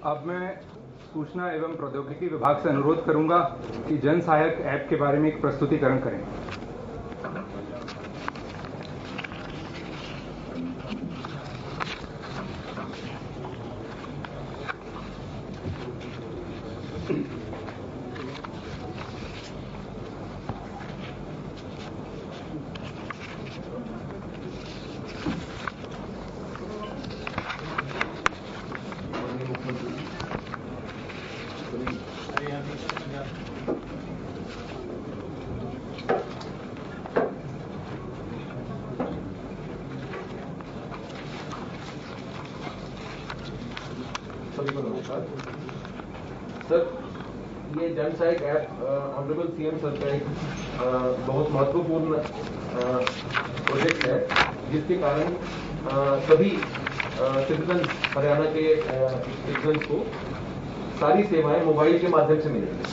अब मैं सूचना एवं प्रौद्योगिकी विभाग से अनुरोध करूंगा कि जन सहायक ऐप के बारे में एक प्रस्तुतिकरण करें। सभी को नमस्कार। सर, ये जन सहायक ऐप ऑनरेबल सीएम सर का एक बहुत महत्वपूर्ण प्रोजेक्ट है, जिसके कारण सभी सिटीजन हरियाणा के सिटीजन को सारी सेवाएं मोबाइल के माध्यम से मिलेंगी।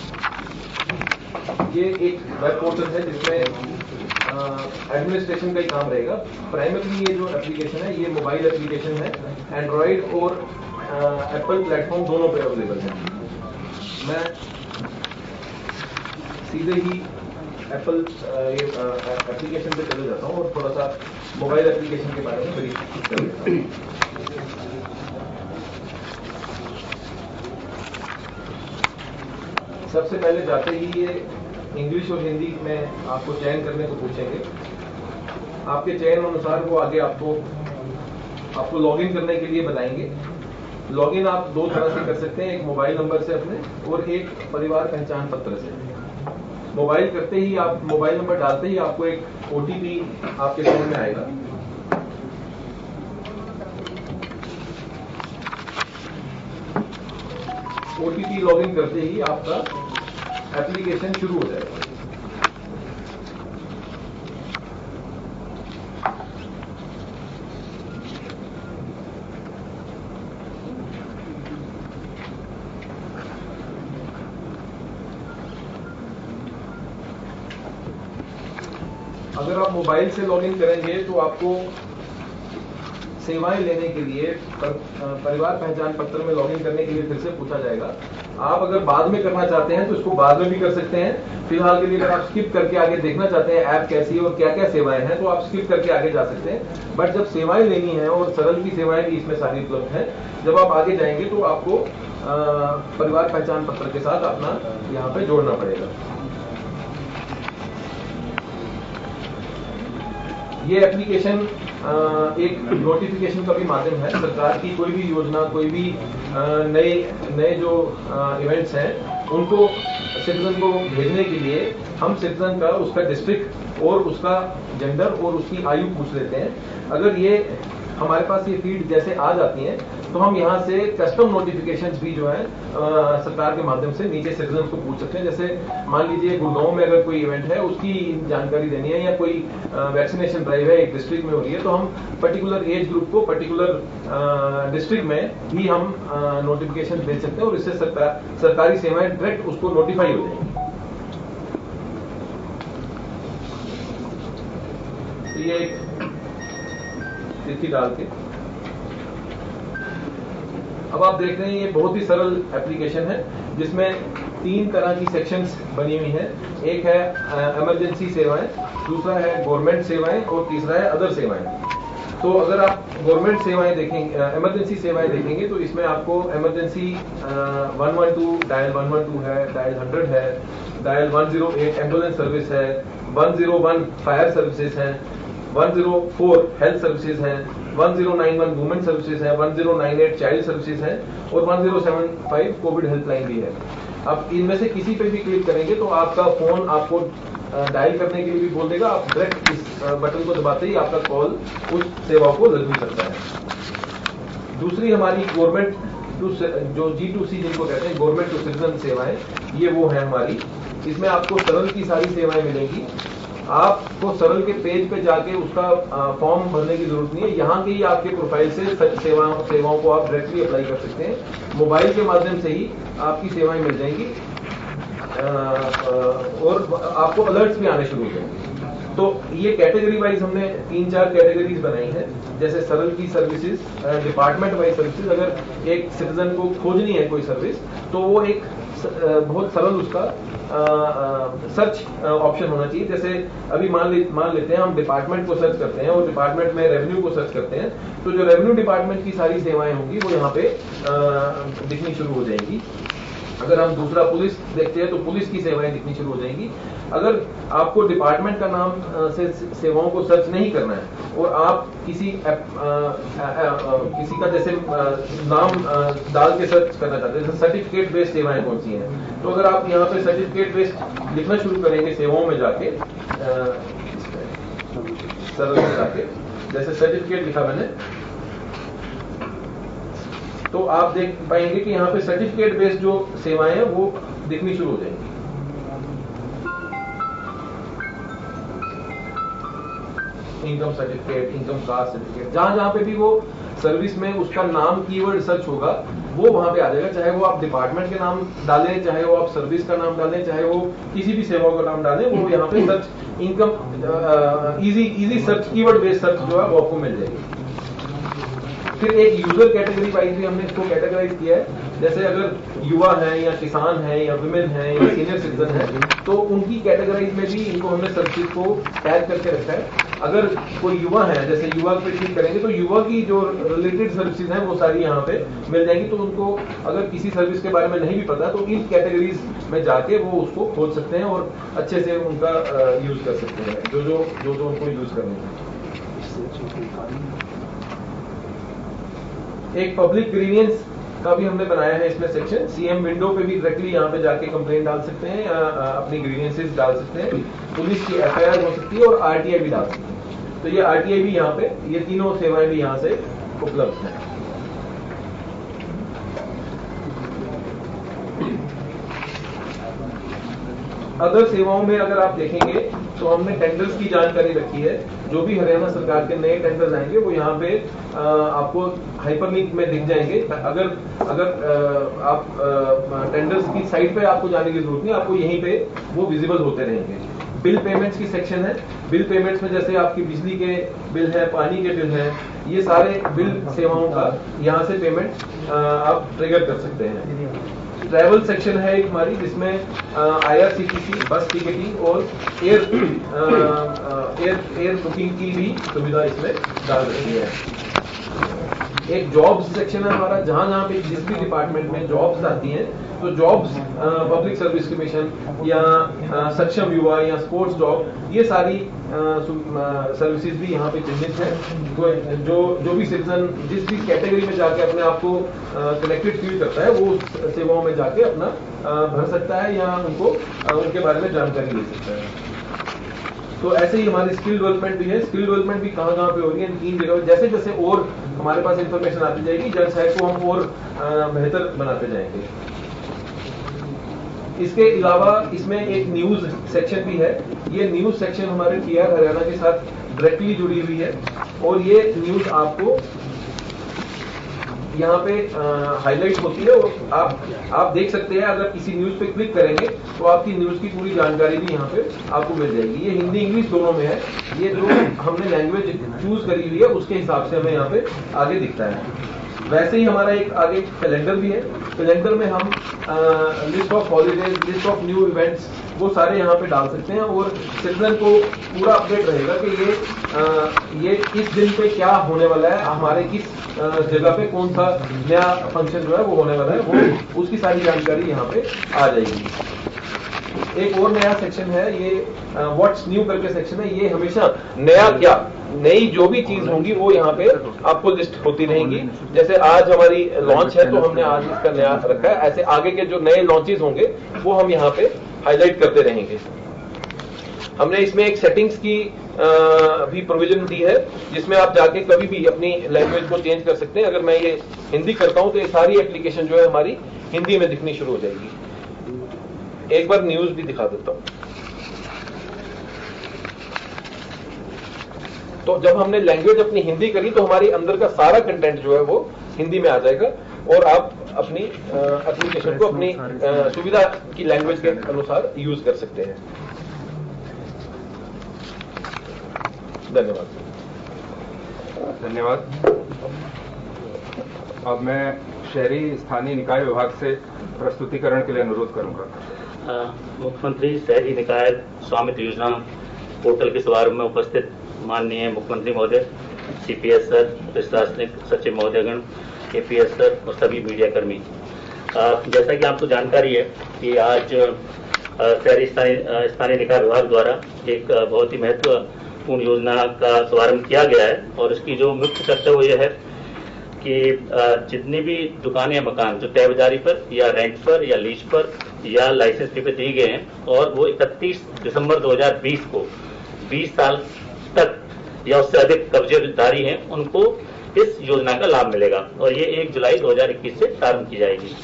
ये एक वेब पोर्टल है जिसमें एडमिनिस्ट्रेशन का ही काम रहेगा। प्राइमरी ये जो एप्लीकेशन है ये मोबाइल एप्लीकेशन है, एंड्रॉइड और एप्पल प्लेटफॉर्म दोनों पे अवेलेबल है। मैं सीधे ही एप्पल एप्लीकेशन पे चले जाता हूँ और थोड़ा सा मोबाइल एप्लीकेशन के बारे में ब्रीफ कर देता हूँ। सबसे पहले जाते ही ये इंग्लिश और हिंदी में आपको चयन करने को पूछेंगे। आपके चयन अनुसार वो आगे आपको लॉगिन करने के लिए बताएंगे। लॉगिन आप दो तरह से कर सकते हैं, एक मोबाइल नंबर से अपने और एक परिवार पहचान पत्र से। मोबाइल करते ही आप मोबाइल नंबर डालते ही आपको एक ओटीपी आपके फोन में आएगा। ओटीपी लॉगिन करते ही आपका एप्लीकेशन शुरू हो जाएगा। अगर आप मोबाइल से लॉगिन करेंगे तो आपको सेवाएं लेने के लिए परिवार पहचान पत्र में लॉगिन करने के लिए फिर से पूछा जाएगा। आप अगर बाद में करना चाहते हैं तो इसको बाद में भी कर सकते हैं। फिलहाल के लिए अगर आप स्किप करके आगे देखना चाहते हैं ऐप कैसी है और क्या क्या सेवाएं हैं तो आप स्किप करके आगे जा सकते हैं। बट जब सेवाएं लेनी है और सरल की सेवाएं भी इसमें सारी उपलब्ध हैं, जब आप आगे जाएंगे तो आपको परिवार पहचान पत्र के साथ अपना यहाँ पे जोड़ना पड़ेगा। ये एप्लीकेशन एक नोटिफिकेशन का भी माध्यम है। सरकार की कोई भी योजना, कोई भी नए जो इवेंट्स हैं उनको सिटीजन को भेजने के लिए हम सिटीजन का उसका डिस्ट्रिक्ट और उसका जेंडर और उसकी आयु पूछ लेते हैं। अगर ये हमारे पास ये फीड जैसे आ जाती हैं तो हम यहाँ से कस्टम नोटिफिकेशंस भी जो है सरकार के माध्यम से नीचे सिटीजन को पूछ सकते हैं। जैसे मान लीजिए गुड़गांव में अगर कोई इवेंट है उसकी जानकारी देनी है या कोई वैक्सीनेशन ड्राइव है एक डिस्ट्रिक्ट में हो रही है, तो हम पर्टिकुलर एज ग्रुप को पर्टिकुलर डिस्ट्रिक्ट में भी हम नोटिफिकेशन भेज सकते हैं और इससे सरकारी सेवाएं डायरेक्ट उसको नोटिफाई हो जाएंगी। तो ये एक तिथि डाल के अब आप देख रहे हैं ये बहुत ही सरल एप्लीकेशन है जिसमें 3 तरह की सेक्शंस बनी हुई हैं। एक है इमरजेंसी सेवाएं, दूसरा है गवर्नमेंट सेवाएं और तीसरा है अदर सेवाएं। तो अगर आप गवर्नमेंट सेवाएं देखेंगे, इमरजेंसी सेवाएं देखेंगे तो इसमें आपको इमरजेंसी 112 डायल 112 है, डायल 100 है, डायल 108 एम्बुलेंस सर्विस है, 101 फायर सर्विसेज है, 104 हेल्थ सर्विसेज हैं, 1091 वुमेन सर्विसेज है, 1098 चाइल्ड सर्विसेज है और 1075 कोविड हेल्पलाइन भी है। अब इनमें से किसी पे भी क्लिक करेंगे तो आपका फोन आपको डायल करने के लिए भी बोल देगा। आप डायरेक्ट इस बटन को दबाते ही आपका कॉल उस सेवा को लग भी सकता है। दूसरी हमारी गवर्नमेंट जो G2C जिनको कहते हैं गवर्नमेंट टू सिटीजन सेवाएं, ये वो है हमारी। इसमें आपको सरल की सारी सेवाएं मिलेंगी। आपको सरल के पेज पे जाके उसका फॉर्म भरने की जरूरत नहीं है। यहाँ के ही आपके प्रोफाइल से सेवाओं को आप डायरेक्टली अप्लाई कर सकते हैं। मोबाइल के माध्यम से ही आपकी सेवाएं मिल जाएंगी और आपको अलर्ट्स भी आने शुरू हो जाएंगे। तो ये कैटेगरी वाइज हमने 3-4 कैटेगरीज बनाई है। जैसे सरल की सर्विसेज, डिपार्टमेंट वाइज सर्विसेज। अगर एक सिटीजन को खोजनी है कोई सर्विस तो वो एक बहुत सरल उसका सर्च ऑप्शन होना चाहिए। जैसे अभी मान लेते हैं हम डिपार्टमेंट को सर्च करते हैं और डिपार्टमेंट में रेवेन्यू को सर्च करते हैं, तो जो रेवेन्यू डिपार्टमेंट की सारी सेवाएं होंगी वो यहाँ पे दिखनी शुरू हो जाएंगी। अगर हम दूसरा पुलिस देखते हैं तो पुलिस की सेवाएं दिखनी शुरू हो जाएंगी। अगर आपको डिपार्टमेंट का नाम से सेवाओं को सर्च नहीं करना है और आप किसी का जैसे नाम डाल के सर्च करना चाहते हैं, जैसे सर्टिफिकेट बेस्ड सेवाएं कौन सी हैं, तो अगर आप यहाँ पे सर्टिफिकेट बेस्ड लिखना शुरू करेंगे सेवाओं में जाके, सरल में जाके, जैसे सर्टिफिकेट लिखा मैंने, तो आप देख पाएंगे कि यहाँ पे सर्टिफिकेट बेस्ड जो सेवाएं हैं वो दिखनी शुरू हो जाएंगी। Income certificate, income caste certificate, जहां पे भी वो सर्विस में उसका नाम कीवर्ड सर्च होगा वो वहां पे आ जाएगा। चाहे वो आप डिपार्टमेंट के नाम डालें, चाहे वो आप सर्विस का नाम डालें, चाहे वो किसी भी सेवाओं का नाम डालें, वो यहाँ पे search income easy search, keyword based search जो है वो आपको मिल जाएगी। फिर एक यूजर कैटेगरी वाइज भी हमने इसको कैटेगराइज किया है। जैसे अगर युवा है या किसान है या वुमेन है या सीनियर सिटीजन है, तो उनकी कैटेगराइज में भी इनको हमने सर्विस को टैग करके रखा है। अगर कोई युवा है, जैसे युवा पे क्लिक करेंगे तो युवा की जो रिलेटेड सर्विसेज हैं वो सारी यहाँ पे मिल जाएंगी। तो उनको अगर किसी सर्विस के बारे में नहीं भी पता तो इन कैटेगरीज में जाके वो उसको खोज सकते हैं और अच्छे से उनका यूज कर सकते हैं, जो उनको यूज करने हैं। एक पब्लिक ग्रीवियंस का भी हमने बनाया है इसमें सेक्शन। सीएम विंडो पे भी डायरेक्टली यहाँ पे जाके कंप्लेंट डाल सकते हैं या अपनी ग्रीवियंसेस डाल सकते हैं। पुलिस की एफआईआर हो सकती है और आरटीआई भी डाल सकते हैं। तो ये आरटीआई भी यहाँ पे, ये तीनों सेवाएं भी यहाँ से उपलब्ध हैं। अदर सेवाओं में अगर आप देखेंगे तो हमने टेंडर्स की जानकारी रखी है। जो भी हरियाणा सरकार के नए टेंडर्स आएंगे वो यहाँ पे आपको हाइपरलिंक में दिख जाएंगे। अगर आप टेंडर्स की साइट पे आपको जाने की जरूरत नहीं, आपको यहीं पे वो विजिबल होते रहेंगे। बिल पेमेंट्स की सेक्शन है। बिल पेमेंट्स में जैसे आपकी बिजली के बिल है, पानी के बिल है, ये सारे बिल सेवाओं का यहाँ से पेमेंट आप ट्रिगर कर सकते हैं। ट्रैवल सेक्शन है एक हमारी, जिसमें आईआरसीटीसी बस टिकटिंग और एयर बुकिंग की भी सुविधा इसमें डाल रही है। एक जॉब्स सेक्शन है हमारा, जहां पे जिस भी डिपार्टमेंट में जॉब्स आती हैं, तो जॉब्स पब्लिक सर्विस कमीशन या सक्षम युवा या स्पोर्ट्स जॉब, ये सारी सर्विसेज भी यहाँ पे चिन्हित है। जो भी सिटीजन जिस भी कैटेगरी में जाके अपने आप को कनेक्टेड फील करता है वो सेवाओं में जाके अपना भर सकता है या उनके बारे में जानकारी ले सकता है। तो ऐसे ही हमारी स्किल डेवलपमेंट भी है। स्किल डेवलपमेंट भी कहाँ पे हो रही है, इन 3 जगह। जैसे जैसे और हमारे पास इंफॉर्मेशन आती जाएगी, जन सहायक को हम और बेहतर बनाते जाएंगे। इसके अलावा इसमें एक न्यूज सेक्शन भी है। ये न्यूज सेक्शन हमारे टीआर हरियाणा के साथ डायरेक्टली जुड़ी हुई है और ये न्यूज आपको यहाँ पे हाईलाइट होती है और आप देख सकते हैं। अगर किसी न्यूज पे क्लिक करेंगे तो आपकी न्यूज की पूरी जानकारी भी यहाँ पे आपको मिल जाएगी। ये हिंदी इंग्लिश दोनों में है। ये जो हमने लैंग्वेज चूज करी हुई है उसके हिसाब से हमें यहाँ पे आगे दिखता है। वैसे ही हमारा एक आगे कैलेंडर भी है। कैलेंडर में हम list of holidays, list of new events, वो सारे यहाँ पे डाल सकते हैं और सिटीजन को पूरा अपडेट रहेगा कि ये इस दिन पे क्या होने वाला है, हमारे किस जगह पे कौन सा नया फंक्शन जो है वो होने वाला है, वो उसकी सारी जानकारी यहाँ पे आ जाएगी। एक और नया सेक्शन है, ये व्हाट्स न्यू करके सेक्शन है। ये हमेशा नया क्या, नई जो भी चीज होंगी वो यहाँ पे आपको लिस्ट होती रहेंगी। जैसे आज हमारी लॉन्च है तो हमने आज इसका नया रखा है। ऐसे आगे के जो नए लॉन्चेस होंगे वो हम यहाँ पे हाईलाइट करते रहेंगे। हमने इसमें एक सेटिंग्स की भी प्रोविजन दी है, जिसमें आप जाके कभी भी अपनी लैंग्वेज को चेंज कर सकते हैं। अगर मैं ये हिंदी करता हूं तो ये सारी एप्लीकेशन जो है हमारी हिंदी में दिखनी शुरू हो जाएगी। एक बार न्यूज भी दिखा देता हूं। तो जब हमने लैंग्वेज अपनी हिंदी करी तो हमारी अंदर का सारा कंटेंट जो है वो हिंदी में आ जाएगा और आप अपनी एप्लीकेशन को अपनी सुविधा की लैंग्वेज के अनुसार यूज कर सकते हैं। धन्यवाद। धन्यवाद। अब मैं शहरी स्थानीय निकाय विभाग से प्रस्तुतिकरण के लिए अनुरोध करूंगा। मुख्यमंत्री शहरी निकाय स्वामित्व योजना पोर्टल के शुभारंभ में उपस्थित माननीय मुख्यमंत्री महोदय, सीपीएस सर, प्रशासनिक सचिव महोदयगण, एपीएस सर और सभी मीडिया कर्मी, जैसा कि आपको जानकारी है कि आज शहरी स्थानीय निकाय विभाग द्वारा एक बहुत ही महत्वपूर्ण योजना का शुभारंभ किया गया है और इसकी जो मुख्य चर्चा वो ये है कि जितनी भी दुकानें या मकान जो तय बाजारी पर या रेंट पर या लीज पर या लाइसेंस फी पे दिए गए हैं और वो 31 दिसंबर 2020 को 20 साल तक या उससे अधिक कब्जेदारी हैं, उनको इस योजना का लाभ मिलेगा और ये 1 जुलाई 2021 से प्रारंभ की जाएगी।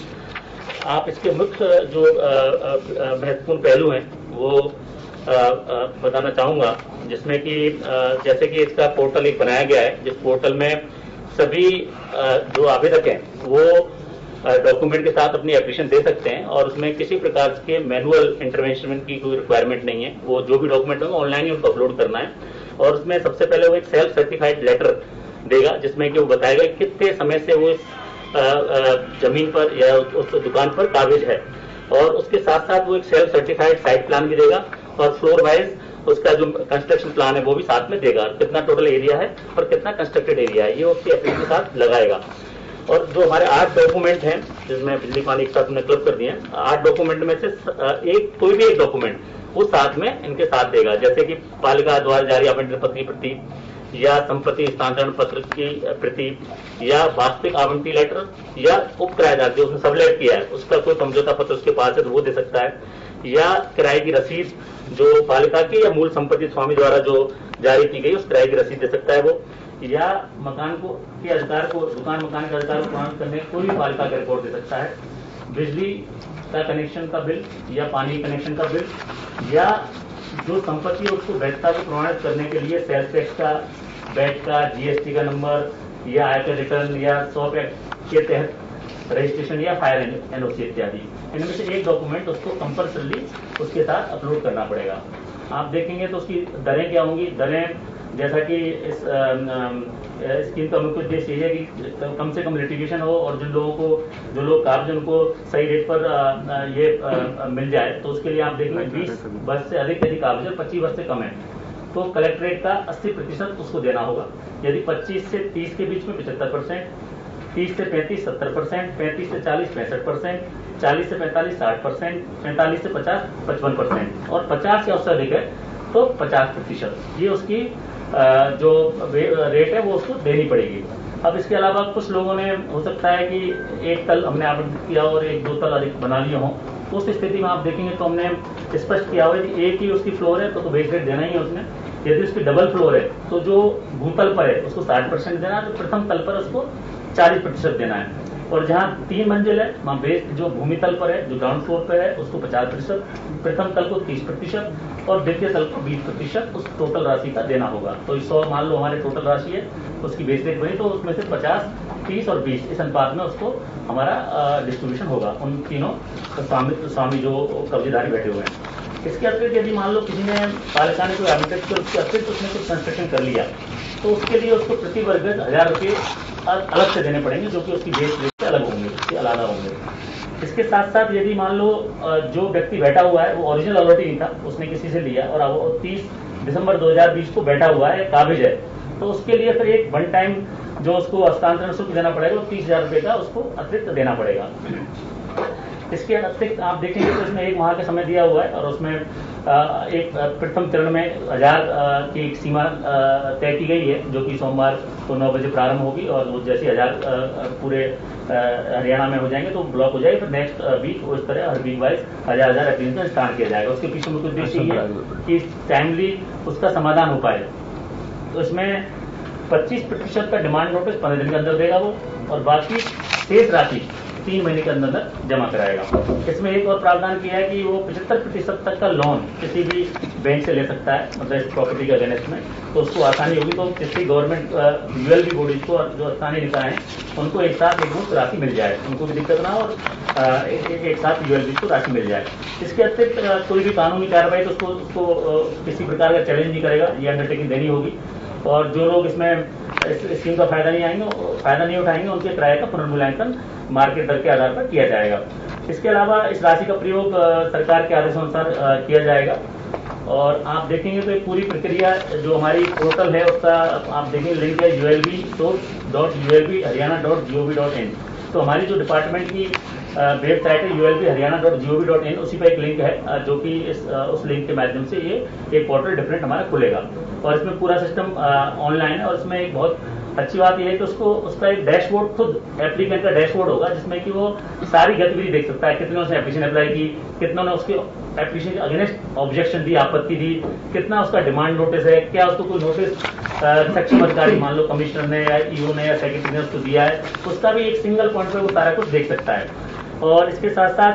आप इसके मुख्य जो महत्वपूर्ण पहलू हैं वो बताना चाहूंगा, जिसमें कि जैसे कि इसका पोर्टल एक बनाया गया है, जिस पोर्टल में सभी जो आवेदक हैं वो डॉक्यूमेंट के साथ अपनी एप्लीकेशन दे सकते हैं और उसमें किसी प्रकार के मैनुअल इंटरवेंशन की कोई रिक्वायरमेंट नहीं है। वो जो भी डॉक्यूमेंट होंगे ऑनलाइन ही उनको अपलोड करना है और उसमें सबसे पहले वो एक सेल्फ सर्टिफाइड लेटर देगा जिसमें कि वो बताएगा कितने समय से वो जमीन पर या उस दुकान पर काबिज है और उसके साथ साथ वो एक सेल्फ सर्टिफाइड साइट प्लान भी देगा और फ्लोर वाइज उसका जो कंस्ट्रक्शन प्लान है वो भी साथ में देगा, कितना टोटल एरिया है और कितना कंस्ट्रक्टेड एरिया है ये उसकी एप्लीकेशन के साथ लगाएगा। और जो हमारे 8 डॉक्यूमेंट हैं जिसमें बिजली पानी एक साथ हमने क्लब कर दिए हैं, 8 डॉक्यूमेंट में से कोई भी एक डॉक्यूमेंट वो साथ में इनके साथ देगा, जैसे कि पालिका द्वारा जारी आवंटन पत्र की प्रति या संपत्ति हस्तांतरण पत्र की प्रति या वास्तविक आवंटी लेटर या उप किराएदार जो उसने सबलेट किया है उसका कोई समझौता पत्र उसके पास है तो वो दे सकता है, या किराए की रसीद जो पालिका की या मूल संपत्ति स्वामी द्वारा जो जारी की गई उस किराए की रसीद दे सकता है वो, या मकान को के अधिकार को दुकान मकान के अधिकार को प्रमाणित करने कोई भी पालिका का रिपोर्ट दे सकता है, बिजली का कनेक्शन का बिल या पानी कनेक्शन का बिल या जो संपत्ति है उसको वैधता को प्रमाणित करने के लिए सेल्स टैक्स का, वैट का, जीएसटी का नंबर या आयकर रिटर्न या शॉप एक्ट के तहत रजिस्ट्रेशन या फायर एनओसी इत्यादि, इनमें से एक डॉक्यूमेंट उसको कंपल्सरली उसके साथ अपलोड करना पड़ेगा। आप देखेंगे तो उसकी दरें क्या होंगी। दरें जैसा कि इस स्कीम का मुख्य उद्देश्य ये है कि कम से कम लिटिगेशन हो और जो लोग कागज उनको सही रेट पर ये मिल जाए, तो उसके लिए आप देखेंगे 20 वर्ष से अधिक यदि कागज 25 वर्ष से कम है तो कलेक्ट्रेट का 80% उसको देना होगा। यदि 25 से 30 के बीच में 75%, 30 से 35 70%, 35 से 40 65%, 40 से 45 60%, 45 से 50 55% और 50 से उससे अधिक है तो 50%। ये उसकी जो रेट है वो उसको देनी पड़ेगी। अब इसके अलावा कुछ लोगों ने हो सकता है कि एक तल हमने आवंटित किया और 1-2 तल अधिक बना लिए हों, तो उस स्थिति में आप देखेंगे तो हमने स्पष्ट किया हुआ है कि एक ही उसकी फ्लोर है तो बेस रेट देना ही है उसने। यदि उसकी डबल फ्लोर है तो जो भूतल पर है उसको 60% देना है, तो प्रथम तल पर उसको 40% देना है और जहाँ 3 मंजिल है वहाँ बेस जो भूमि तल पर है जो ग्राउंड फ्लोर पर है उसको 50%, प्रथम तल को 30% और द्वितीय तल को 20% उस टोटल राशि का देना होगा। तो 100 मान लो हमारे टोटल राशि है उसकी बेस रेट बनी तो उसमें से 50, 30 और 20 इस अनुपात में उसको हमारा डिस्ट्रीब्यूशन होगा उन तीनों स्वामी जो कब्जेदारी बैठे हुए हैं। इसके अतिरिक्त यदि मान लो किसी ने पालिका ने कोई आवंटित कर उसके अतिरिक्त उसने कुछ कंस्ट्रक्शन कर लिया तो उसके लिए उसको प्रति वर्ग 1000 रुपये अलग से देने पड़ेंगे जो कि उसकी बेस रेट से अलग होंगे, उससे अलग होंगे। इसके साथ साथ यदि मान लो जो व्यक्ति बैठा हुआ है वो ओरिजिनल अलॉटी नहीं था, उसने किसी से लिया और अब 30 दिसंबर 2020 को बैठा हुआ है, काबिज है, तो उसके लिए फिर एक वन टाइम जो उसको हस्तांतरण शुल्क देना पड़ेगा वो 30,000 रुपये का उसको अतिरिक्त देना पड़ेगा। इसके अतिरिक्त आप देखेंगे तो इसमें 1 माह का समय दिया हुआ है और उसमें एक प्रथम चरण में 1000 की एक सीमा तय की गई है जो कि सोमवार को 9 बजे प्रारंभ होगी और वो जैसे 1000 पूरे हरियाणा में हो जाएंगे तो ब्लॉक हो जाएगी, फिर नेक्स्ट वीक उस तरह हर वीक वाइज 1000 एप्लीकेशन का स्टार्ट किया जाएगा। उसके पीछे मुख्य उद्देश्य ये है कि टाइमली उसका समाधान हो पाए। तो इसमें 25% का डिमांड नोटिस 15 दिन के अंदर देगा वो और बाकी शेष राशि 3 महीने के अंदर जमा कराएगा। इसमें एक और प्रावधान किया है कि वो 75% तक का लोन किसी भी बैंक से ले सकता है, मतलब इस प्रॉपर्टी के अगेंस्ट में, तो उसको आसानी होगी। तो किसी गवर्नमेंट यूएलबी बॉडीज को जो स्थानीय निकाय हैं उनको एक साथ एक मुश्त राशि मिल जाए, उनको भी दिक्कत ना और एक साथ यूएलबी को राशि मिल जाए। इसके अतिरिक्त कोई भी कानूनी कार्रवाई तो उसको किसी प्रकार का चैलेंज नहीं करेगा, ये अंडरटेकिंग देनी होगी। और जो लोग इसमें इस स्कीम का फायदा नहीं उठाएंगे उनके किराए का पुनर्मूल्यांकन मार्केट दर के आधार पर किया जाएगा। इसके अलावा इस राशि का प्रयोग सरकार के आदेशानुसार किया जाएगा। और आप देखेंगे तो एक पूरी प्रक्रिया जो हमारी पोर्टल है उसका आप देखेंगे लिंक है ulb.haryana.gov.in। तो हमारी जो डिपार्टमेंट की वेबसाइट है ulbharyana.gov.in, उसी पर एक लिंक है जो कि उस लिंक के माध्यम से ये एक पोर्टल डिफरेंट हमारा खुलेगा और इसमें पूरा सिस्टम ऑनलाइन है। और इसमें एक बहुत अच्छी बात यह है कि उसका एक डैशबोर्ड, खुद एप्लीकेंट का डैशबोर्ड होगा जिसमें कि वो सारी गतिविधि देख सकता है, कितने उसने एप्लीकेशन अप्लाई की, कितनों ने उसके एप्लीकेशन के अगेंस्ट ऑब्जेक्शन दी, आपत्ति दी, कितना उसका डिमांड नोटिस है, क्या उसको कोई नोटिस सक्षम अधिकारी मान लो कमिश्नर ने या ईओ ने या सेक्रेटरी ने उसको दिया है, उसका भी एक सिंगल पॉइंट पे वो सारा कुछ देख सकता है। और इसके साथ साथ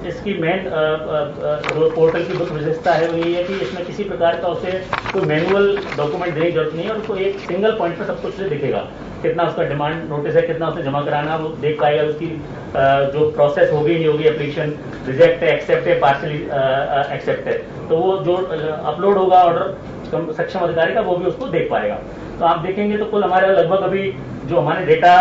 इसकी मेन जो पोर्टल की मुख्य विशेषता है वो ये है कि इसमें किसी प्रकार का उसे कोई मैनुअल डॉक्यूमेंट देने की जरूरत नहीं है और उसको एक सिंगल पॉइंट पर सब कुछ दिखेगा, कितना उसका डिमांड नोटिस है, कितना उसे जमा कराना वो देख पाएगा, उसकी जो प्रोसेस होगी नहीं होगी, एप्लीकेशन रिजेक्ट है, एक्सेप्ट है, पार्शली एक्सेप्ट है, तो वो जो अपलोड होगा ऑर्डर सक्षम अधिकारी का वो भी उसको देख पाएगा। तो आप देखेंगे तो कुल हमारे लगभग अभी जो हमारे डेटा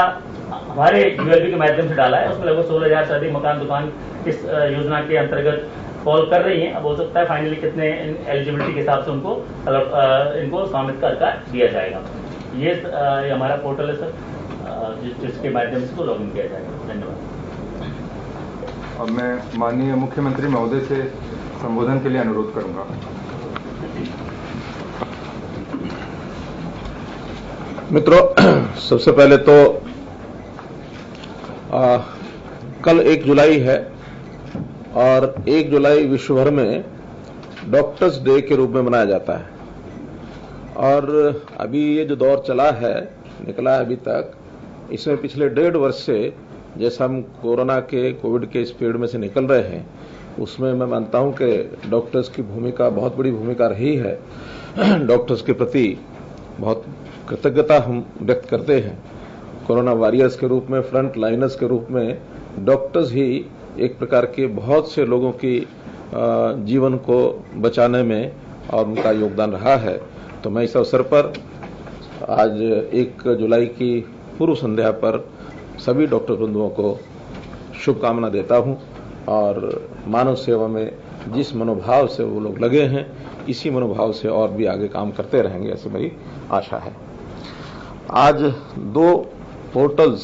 हमारे यूएलबी के माध्यम से डाला है उसमें लगभग 16,000 से अधिक मकान दुकान इस योजना के अंतर्गत कॉल कर रही हैं। अब हो सकता है फाइनली कितने एलिजिबिलिटी के हिसाब से उनको इनको स्वामित्व का अधिकार दिया जाएगा। ये हमारा पोर्टल है सर, जिसके माध्यम से लॉग इन किया जाएगा। धन्यवाद। अब मैं माननीय मुख्यमंत्री महोदय से संबोधन के लिए अनुरोध करूंगा। मित्रों, सबसे पहले तो कल 1 जुलाई है और 1 जुलाई विश्व भर में डॉक्टर्स डे के रूप में मनाया जाता है। और अभी ये जो दौर चला है, निकला है अभी तक, इसमें पिछले 1.5 वर्ष से जैसा हम कोविड के इस पीरियड में से निकल रहे हैं, उसमें मैं मानता हूं कि डॉक्टर्स की भूमिका बहुत बड़ी भूमिका रही है। डॉक्टर्स के प्रति बहुत कृतज्ञता हम व्यक्त करते हैं। कोरोना वॉरियर्स के रूप में, फ्रंट लाइनर्स के रूप में डॉक्टर्स ही एक प्रकार के बहुत से लोगों की जीवन को बचाने में और उनका योगदान रहा है। तो मैं इस अवसर पर आज 1 जुलाई की पूर्व संध्या पर सभी डॉक्टर बंधुओं को शुभकामना देता हूं और मानव सेवा में जिस मनोभाव से वो लोग लगे हैं, इसी मनोभाव से और भी आगे काम करते रहेंगे, ऐसी मेरी आशा है। आज 2 पोर्टल्स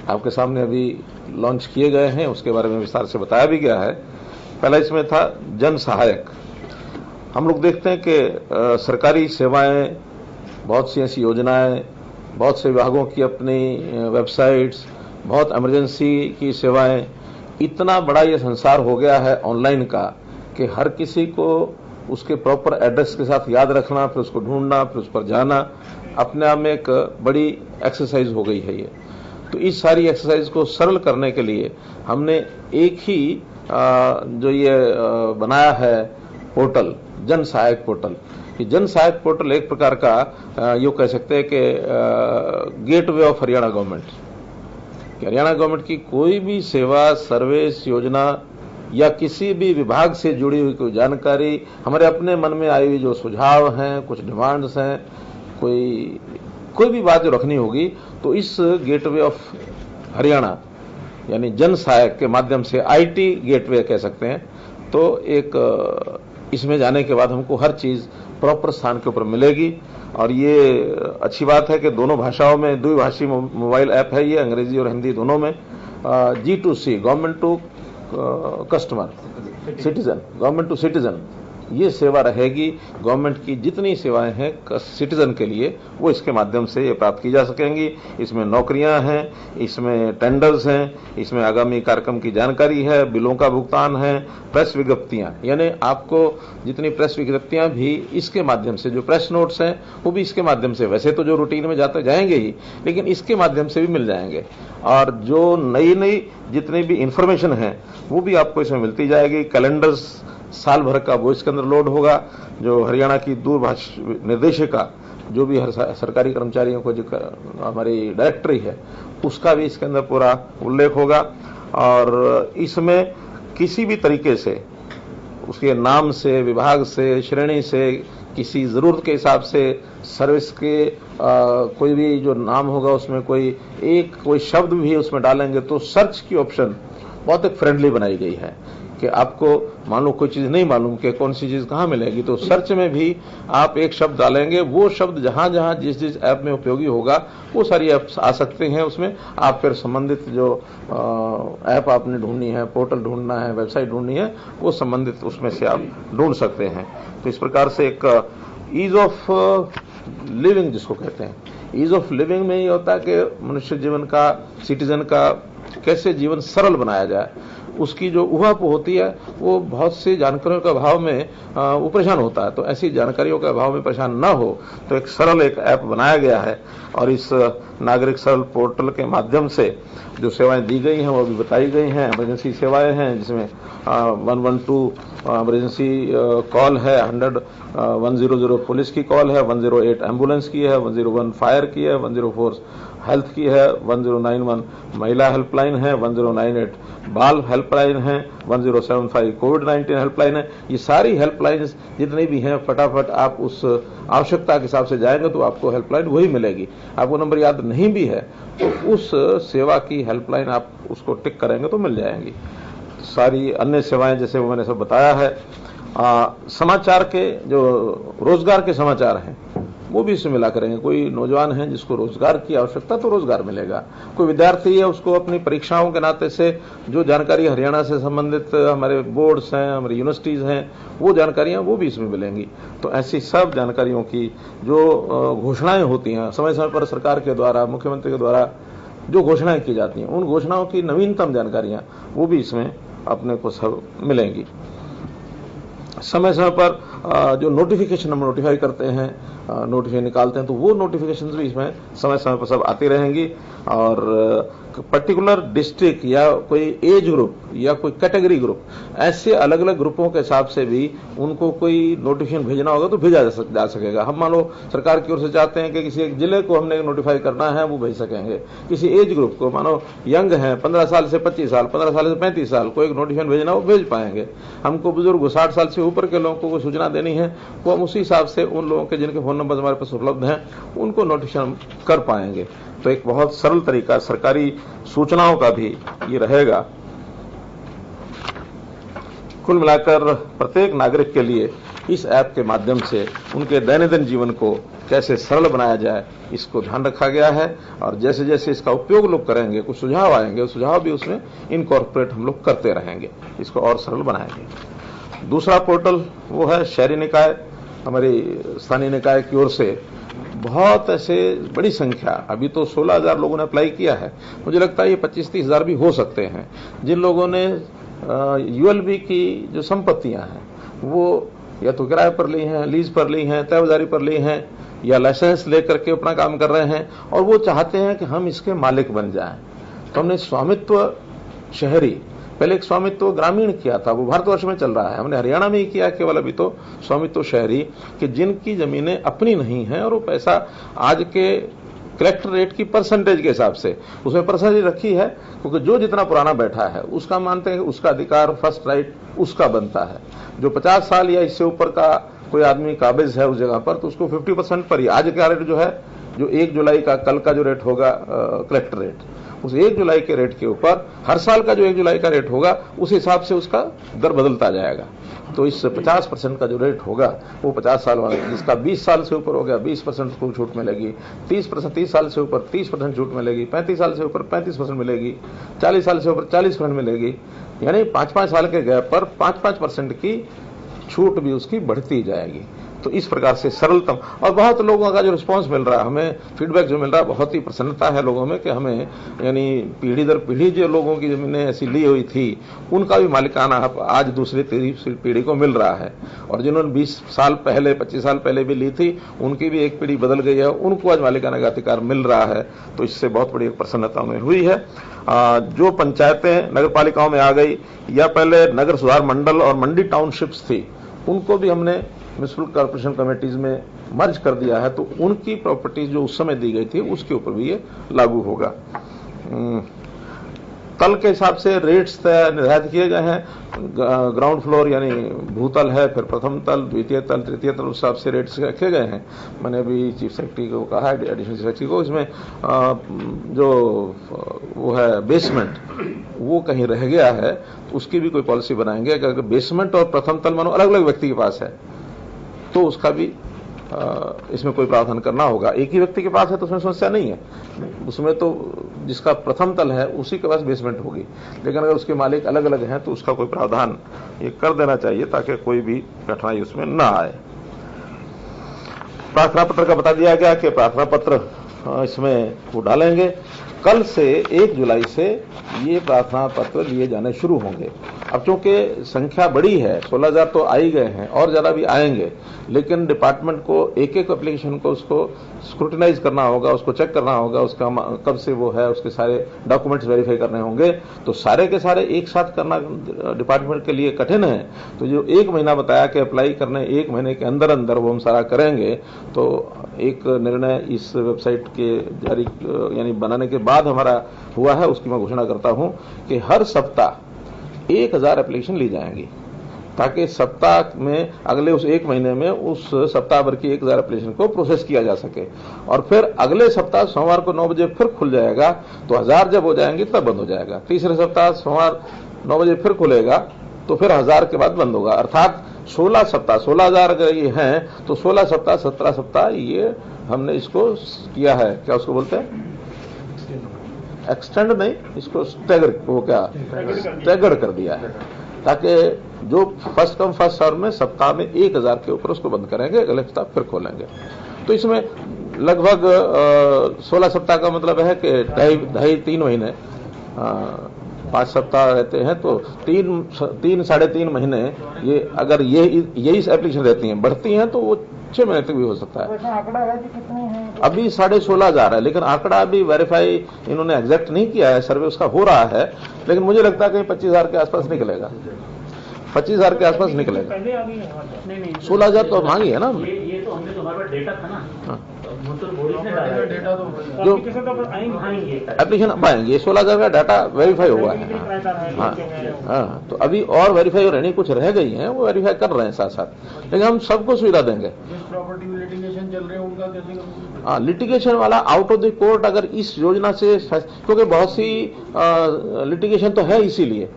आपके सामने अभी लॉन्च किए गए हैं, उसके बारे में विस्तार से बताया भी गया है। पहला इसमें था जन सहायक। हम लोग देखते हैं कि सरकारी सेवाएं, बहुत सी ऐसी योजनाएं, बहुत से विभागों की अपनी वेबसाइट्स, बहुत इमरजेंसी की सेवाएं, इतना बड़ा ये संसार हो गया है ऑनलाइन का कि हर किसी को उसके प्रॉपर एड्रेस के साथ याद रखना, फिर उसको ढूंढना, फिर उस पर जाना, अपने आप में एक बड़ी एक्सरसाइज हो गई है ये। तो इस सारी एक्सरसाइज को सरल करने के लिए हमने एक ही जो ये बनाया है पोर्टल, जन सहायक पोर्टल। ये जन सहायक पोर्टल एक प्रकार का यूं कह सकते हैं कि gateway of Haryana government. Haryana government की कोई भी सेवा, सर्विस, योजना या किसी भी विभाग से जुड़ी हुई कोई जानकारी, हमारे अपने मन में आई हुई जो सुझाव हैं, कुछ डिमांड्स हैं, कोई भी बात जो रखनी होगी, तो इस गेटवे ऑफ हरियाणा यानी जन सहायक के माध्यम से, आईटी गेटवे कह सकते हैं, तो एक इसमें जाने के बाद हमको हर चीज प्रॉपर स्थान के ऊपर मिलेगी। और ये अच्छी बात है कि दोनों भाषाओं में द्विभाषी मोबाइल ऐप है ये, अंग्रेजी और हिंदी दोनों में। G2C, government to customer, citizen, government to citizen, ये सेवा रहेगी। गवर्नमेंट की जितनी सेवाएं हैं सिटीजन के लिए, वो इसके माध्यम से ये प्राप्त की जा सकेंगी। इसमें नौकरियां हैं, इसमें टेंडर्स हैं, इसमें आगामी कार्यक्रम की जानकारी है, बिलों का भुगतान है, प्रेस विज्ञप्तियां, यानी आपको जितनी प्रेस विज्ञप्तियां भी इसके माध्यम से, जो प्रेस नोट्स हैं वो भी इसके माध्यम से, वैसे तो जो रूटीन में जाते जाएंगे ही, लेकिन इसके माध्यम से भी मिल जाएंगे। और जो नई जितनी भी इंफॉर्मेशन है वो भी आपको इसमें मिलती जाएगी। कैलेंडर्स साल भर का वो इसके अंदर लोड होगा। जो हरियाणा की दूरभाष निर्देशिका, जो भी हर सरकारी कर्मचारियों को जो हमारी डायरेक्टरी है, उसका भी इसके अंदर पूरा उल्लेख होगा। और इसमें किसी भी तरीके से उसके नाम से, विभाग से, श्रेणी से किसी ज़रूरत के हिसाब से सर्विस के कोई भी जो नाम होगा उसमें कोई शब्द भी उसमें डालेंगे तो सर्च की ऑप्शन बहुत एक फ्रेंडली बनाई गई है कि आपको मान लो कोई चीज़ नहीं मालूम कि कौन सी चीज़ कहाँ मिलेगी, तो सर्च में भी आप एक शब्द डालेंगे, वो शब्द जहाँ जहाँ जिस जिस ऐप में उपयोगी होगा वो सारी ऐप्स आ सकते हैं उसमें। आप फिर संबंधित जो ऐप आपने ढूंढनी है, पोर्टल ढूंढना है, वेबसाइट ढूंढनी है, वो संबंधित उसमें से आप ढूंढ सकते हैं। तो इस प्रकार से एक ईज ऑफ लिविंग जिसको कहते हैं, ईज ऑफ लिविंग में ये होता है कि मनुष्य जीवन का, सिटीजन का कैसे जीवन सरल बनाया जाए, उसकी जो उहापोह होती है वो बहुत सी जानकारियों के अभाव में वो परेशान होता है। तो ऐसी जानकारियों के अभाव में परेशान न हो तो एक सरल एक ऐप बनाया गया है और इस नागरिक सरल पोर्टल के माध्यम से जो सेवाएं दी गई हैं वो भी बताई गई हैं। इमरजेंसी सेवाएं हैं जिसमें 112 इमरजेंसी कॉल है, 100 पुलिस की कॉल है, 108 एम्बुलेंस की है, 101 फायर की है, 104 हेल्थ की है, 1091 महिला हेल्पलाइन है, 1098 बाल हेल्पलाइन है, 1075 कोविड-19 हेल्पलाइन है। ये सारी हेल्पलाइंस जितनी भी हैं फटाफट आप उस आवश्यकता के हिसाब से जाएंगे तो आपको हेल्पलाइन वही मिलेगी। आपको नंबर याद नहीं भी है तो उस सेवा की हेल्पलाइन आप उसको टिक करेंगे तो मिल जाएंगी। सारी अन्य सेवाएं जैसे वो मैंने सब बताया है। समाचार के जो रोजगार के समाचार हैं वो भी इसमें मिला करेंगे। कोई नौजवान है जिसको रोजगार की आवश्यकता तो रोजगार मिलेगा, कोई विद्यार्थी है उसको अपनी परीक्षाओं के नाते से जो जानकारी हरियाणा से संबंधित हमारे बोर्ड्स हैं, हमारी यूनिवर्सिटीज हैं, वो जानकारियां वो भी इसमें मिलेंगी। तो ऐसी सब जानकारियों की जो घोषणाएं होती हैं समय समय पर सरकार के द्वारा, मुख्यमंत्री के द्वारा जो घोषणाएं की जाती हैं, उन घोषणाओं की नवीनतम जानकारियां वो भी इसमें अपने को सब मिलेंगी। समय समय पर जो नोटिफिकेशन हम नोटिफाई करते हैं, नोटिफिकेशन निकालते हैं, तो वो नोटिफिकेशंस भी इसमें समय समय पर सब आती रहेंगी। और पर्टिकुलर डिस्ट्रिक्ट या कोई एज ग्रुप या कोई कैटेगरी ग्रुप, ऐसे अलग अलग ग्रुपों के हिसाब से भी उनको कोई नोटिफिकेशन भेजना होगा तो भेजा जा सकेगा। हम मान लो सरकार की ओर से चाहते हैं कि किसी एक जिले को हमने नोटिफाई करना है, वो भेज सकेंगे। किसी एज ग्रुप को, मानो यंग है 15 साल से 25 साल, 15 साल से 35 साल, को एक नोटिफिकेशन भेजना वो भेज पाएंगे। हमको बुजुर्ग 60 साल से ऊपर के लोगों को सूचना देनी है तो हम उसी हिसाब से उन लोगों के जिनके फोन नंबर हमारे पास उपलब्ध हैं उनको नोटिफिकेशन कर पाएंगे। तो एक बहुत सरल तरीका सरकारी सूचनाओं का भी ये रहेगा। कुल मिलाकर प्रत्येक नागरिक के लिए इस ऐप के माध्यम से उनके दैनंदिन जीवन को कैसे सरल बनाया जाए इसको ध्यान रखा गया है। और जैसे जैसे इसका उपयोग लोग करेंगे कुछ सुझाव आएंगे, सुझाव भी उसमें इनकॉर्पोरेट हम लोग करते रहेंगे, इसको और सरल बनाएंगे। दूसरा पोर्टल वो है शहरी निकाय, हमारी स्थानीय निकाय की ओर से बहुत ऐसे बड़ी संख्या, अभी तो 16,000 लोगों ने अप्लाई किया है, मुझे लगता है ये 25-30 हजार भी हो सकते हैं, जिन लोगों ने यूएलबी की जो संपत्तियां हैं वो या तो किराए पर ली हैं, लीज पर ली हैं, तयवदारी पर ली हैं या लाइसेंस लेकर के अपना काम कर रहे हैं और वो चाहते हैं कि हम इसके मालिक बन जाएं। तो हमने स्वामित्व शहरी, पहले एक स्वामित्व ग्रामीण किया था, वो भारतवर्ष में चल रहा है, हमने हरियाणा में ही किया केवल अभी तो स्वामित्व शहरी, कि जिनकी जमीनें अपनी नहीं हैं और वो पैसा आज के कलेक्टर रेट की परसेंटेज के हिसाब से उसमें परसेंटेज रखी है, क्योंकि जो जितना पुराना बैठा है उसका मानते हैं कि उसका अधिकार फर्स्ट राइट उसका बनता है। जो 50 साल या इससे ऊपर का कोई आदमी काबिज है उस जगह पर तो उसको 50% पर ही आज का रेट जो है, जो 1 जुलाई का कल का जो रेट होगा कलेक्टर रेट, उस 1 जुलाई के रेट के ऊपर हर साल का जो 1 जुलाई का रेट होगा उस हिसाब से उसका दर बदलता जाएगा। तो इस 50% का जो रेट होगा वो 50 साल वाला, जिसका 20 साल से ऊपर हो गया 20% को छूट मिलेगी, 30 साल से ऊपर 30% छूट मिलेगी, 35 साल से ऊपर 35% मिलेगी, 40 साल से ऊपर 40% मिलेगी, यानी 5-5 साल के गैप पर 5-5% की छूट भी उसकी बढ़ती जाएगी। तो इस प्रकार से सरलतम, और बहुत लोगों का जो रिस्पांस मिल रहा है, हमें फीडबैक जो मिल रहा है, बहुत ही प्रसन्नता है लोगों में कि हमें यानी पीढ़ी दर पीढ़ी जो लोगों की जमीनें ऐसी ली हुई थी उनका भी मालिकाना हक आज दूसरी तीसरी पीढ़ी को मिल रहा है, और जिन्होंने 20 साल पहले 25 साल पहले भी ली थी उनकी भी एक पीढ़ी बदल गई है, उनको आज मालिकाना का अधिकार मिल रहा है। तो इससे बहुत बड़ी प्रसन्नता हमें हुई है। जो पंचायतें नगर पालिकाओं में आ गई या पहले नगर सुधार मंडल और मंडी टाउनशिप्स थी उनको भी हमने म्युनिसिपल कॉर्पोरेशन कमेटीज में मर्ज कर दिया है, तो उनकी प्रॉपर्टीज जो उस समय दी गई थी उसके ऊपर भी ये लागू होगा। तल के हिसाब से रेट्स निर्धारित किए गए हैं। ग्राउंड फ्लोर यानी भूतल है, फिर प्रथम तल, द्वितीय तल, तृतीय तल, उस हिसाब से रेट्स रखे गए हैं। मैंने अभी चीफ सेक्रेटरी को कहा है, एडिशनल चीफ सेक्रेटरी को, इसमें जो वो है बेसमेंट, वो कहीं रह गया है तो उसकी भी कोई पॉलिसी बनाएंगे। अगर बेसमेंट और प्रथम तल मानो अलग अलग व्यक्ति के पास है तो उसका भी इसमें कोई प्रावधान करना होगा। एक ही व्यक्ति के पास है तो उसमें समस्या नहीं है, उसमें तो जिसका प्रथम तल है उसी के पास बेसमेंट होगी। लेकिन अगर उसके मालिक अलग अलग हैं तो उसका कोई प्रावधान ये कर देना चाहिए ताकि कोई भी कठिनाई उसमें ना आए। प्रार्थना पत्र का बता दिया गया कि प्रार्थना पत्र इसमें वो डालेंगे। कल से 1 जुलाई से ये प्रार्थना पत्र लिए जाने शुरू होंगे। अब चूंकि संख्या बड़ी है, 16,000 तो आ ही गए हैं और ज्यादा भी आएंगे, लेकिन डिपार्टमेंट को एक एक एप्लीकेशन को उसको स्क्रूटिनाइज करना होगा, उसको चेक करना होगा, उसका कब से वो है, उसके सारे डॉक्यूमेंट्स वेरीफाई करने होंगे। तो सारे के सारे एक साथ करना डिपार्टमेंट के लिए कठिन है। तो जो 1 महीना बताया कि अप्लाई करने 1 महीने के अंदर अंदर वो हम सारा करेंगे, तो एक निर्णय इस वेबसाइट के जारी यानी बनाने के बाद हमारा हुआ है, उसकी मैं घोषणा करता हूं कि हर सप्ताह 1000 एप्लीकेशन ली जाएंगी, ताकि सप्ताह में अगले उस 1 महीने में उस सप्ताह भर की 1000 एप्लीकेशन को प्रोसेस किया जा सके। और फिर अगले सप्ताह सोमवार को 9 बजे फिर खुल जाएगा, तो 1000 जब हो जाएंगी तब बंद हो जाएगा। तीसरे सप्ताह सोमवार 9 बजे फिर खुलेगा तो फिर 1000 के बाद बंद होगा। अर्थात 16 सप्ताह, 16,000 अगर ये हैं तो 16 सप्ताह, 17 सप्ताह ये हमने इसको किया है, क्या उसको बोलते हैं, एक्सटेंड नहीं, इसको स्टैगर, वो क्या स्टैगर कर दिया है, ताकि जो फर्स्ट कम फर्स्ट सर्व में सप्ताह में 1000 के ऊपर उसको बंद करेंगे, अगले सप्ताह फिर खोलेंगे। तो इसमें लगभग 16 सप्ताह का मतलब है कि 2.5-3 महीने, 5 सप्ताह रहते हैं तो 3-3.5 महीने ये अगर यही एप्लीकेशन रहती हैं, बढ़ती हैं तो वो 6 महीने तक भी हो सकता है। आंकड़ा है कि कितनी है? अभी 16,500 है, लेकिन आंकड़ा अभी वेरीफाई इन्होंने एग्जैक्ट नहीं किया है, सर्वे उसका हो रहा है, लेकिन मुझे लगता है कि 25,000 के आसपास निकलेगा, 25,000 के आसपास निकलेगा। 16,000 तो मांगी है ना हमने। ये तो हमने तुम्हारे पास डेटा था ना, जो एप्लीकेशन पाएंगे, ये 16,000 का डाटा वेरीफाई हुआ है। हाँ, तो अभी और वेरीफाई हो रही, कुछ रह गई हैं, वो वेरीफाई कर रहे हैं साथ साथ, लेकिन हम सबको सुविधा देंगे। प्रॉपर्टी में लिटिगेशन चल रहे हैं उनका कैसे? हाँ, लिटिगेशन वाला आउट ऑफ द कोर्ट अगर इस योजना से, क्योंकि बहुत सी लिटिगेशन तो है, इसीलिए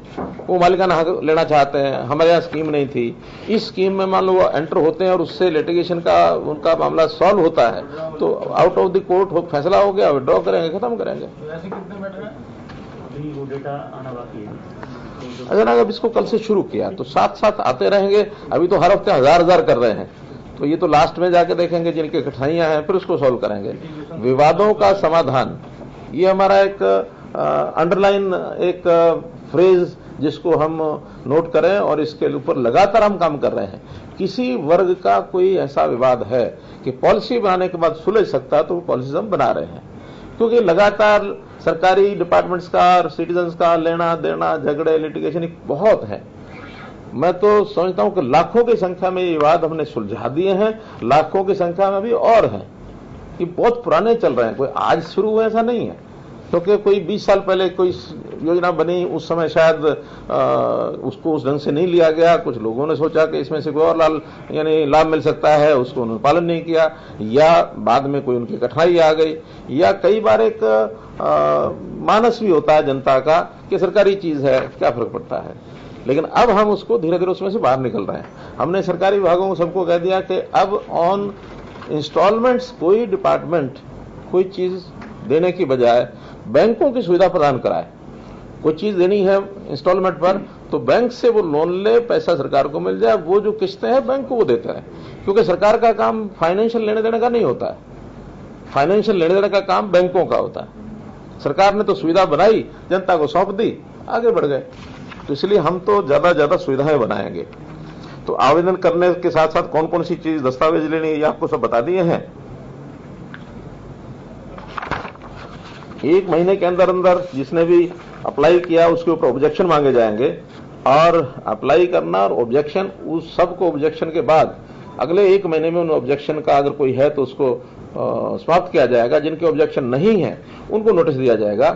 वो मालिकाना हक लेना चाहते हैं, हमारे यहाँ स्कीम नहीं थी, इस स्कीम में मान लो वो एंटर होते हैं और उससे लिटिगेशन का उनका मामला सॉल्व होता है, तो आउट ऑफ द कोर्ट फैसला हो गया, विड्रॉ करेंगे, खत्म करेंगे। ऐसे कितने बैठ रहे हैं? अभी वो डेटा आना बाकी है। अगर अब इसको कल से शुरू किया तो साथ साथ आते रहेंगे। अभी तो हर हफ्ते 1000 कर रहे हैं, तो ये तो लास्ट में जाके देखेंगे जिनकी कठिनाइयां हैं, फिर उसको सॉल्व करेंगे। विवादों का समाधान, ये हमारा एक अंडरलाइन एक फ्रेज जिसको हम नोट करें और इसके ऊपर लगातार हम काम कर रहे हैं। किसी वर्ग का कोई ऐसा विवाद है कि पॉलिसी बनाने के बाद सुलझ सकता है, तो वो पॉलिसी हम बना रहे हैं, क्योंकि लगातार सरकारी डिपार्टमेंट्स का और सिटीजन्स का लेना देना, झगड़े, लिटिगेशन बहुत है। मैं तो समझता हूं कि लाखों की संख्या में ये विवाद हमने सुलझा दिए हैं, लाखों की संख्या में भी और हैं। ये बहुत पुराने चल रहे हैं, कोई आज शुरू हुए ऐसा नहीं है, क्योंकि कोई 20 साल पहले कोई योजना बनी, उस समय शायद उसको उस ढंग से नहीं लिया गया, कुछ लोगों ने सोचा कि इसमें से कोई और लाभ मिल सकता है, उसको उन्होंने पालन नहीं किया, या बाद में कोई उनकी कठिनाई आ गई, या कई बार एक मानस भी होता है जनता का कि सरकारी चीज है, क्या फर्क पड़ता है। लेकिन अब हम उसको धीरे धीरे उसमें से बाहर निकल रहे हैं। हमने सरकारी विभागों को सबको कह दिया कि अब ऑन इंस्टॉलमेंट्स कोई डिपार्टमेंट कोई चीज देने की बजाय बैंकों की सुविधा प्रदान कराए। कोई चीज देनी है इंस्टॉलमेंट पर तो बैंक से वो लोन ले, पैसा सरकार को मिल जाए, वो जो किस्तें हैं बैंक को वो देते हैं, क्योंकि सरकार का काम फाइनेंशियल लेने देने का नहीं होता है, फाइनेंशियल लेने देने का काम बैंकों का होता है। सरकार ने तो सुविधा बनाई, जनता को सौंप दी, आगे बढ़ गए। तो इसलिए हम तो ज्यादा सुविधाएं बनाएंगे। तो आवेदन करने के साथ साथ कौन कौन सी चीज दस्तावेज लेनी है ये आपको सब बता दिए हैं। 1 महीने के अंदर अंदर जिसने भी अप्लाई किया उसके ऊपर ऑब्जेक्शन मांगे जाएंगे, और अप्लाई करना और ऑब्जेक्शन, उस सबको ऑब्जेक्शन के बाद अगले 1 महीने में उन ऑब्जेक्शन का अगर कोई है तो उसको समाप्त किया जाएगा। जिनके ऑब्जेक्शन नहीं है उनको नोटिस दिया जाएगा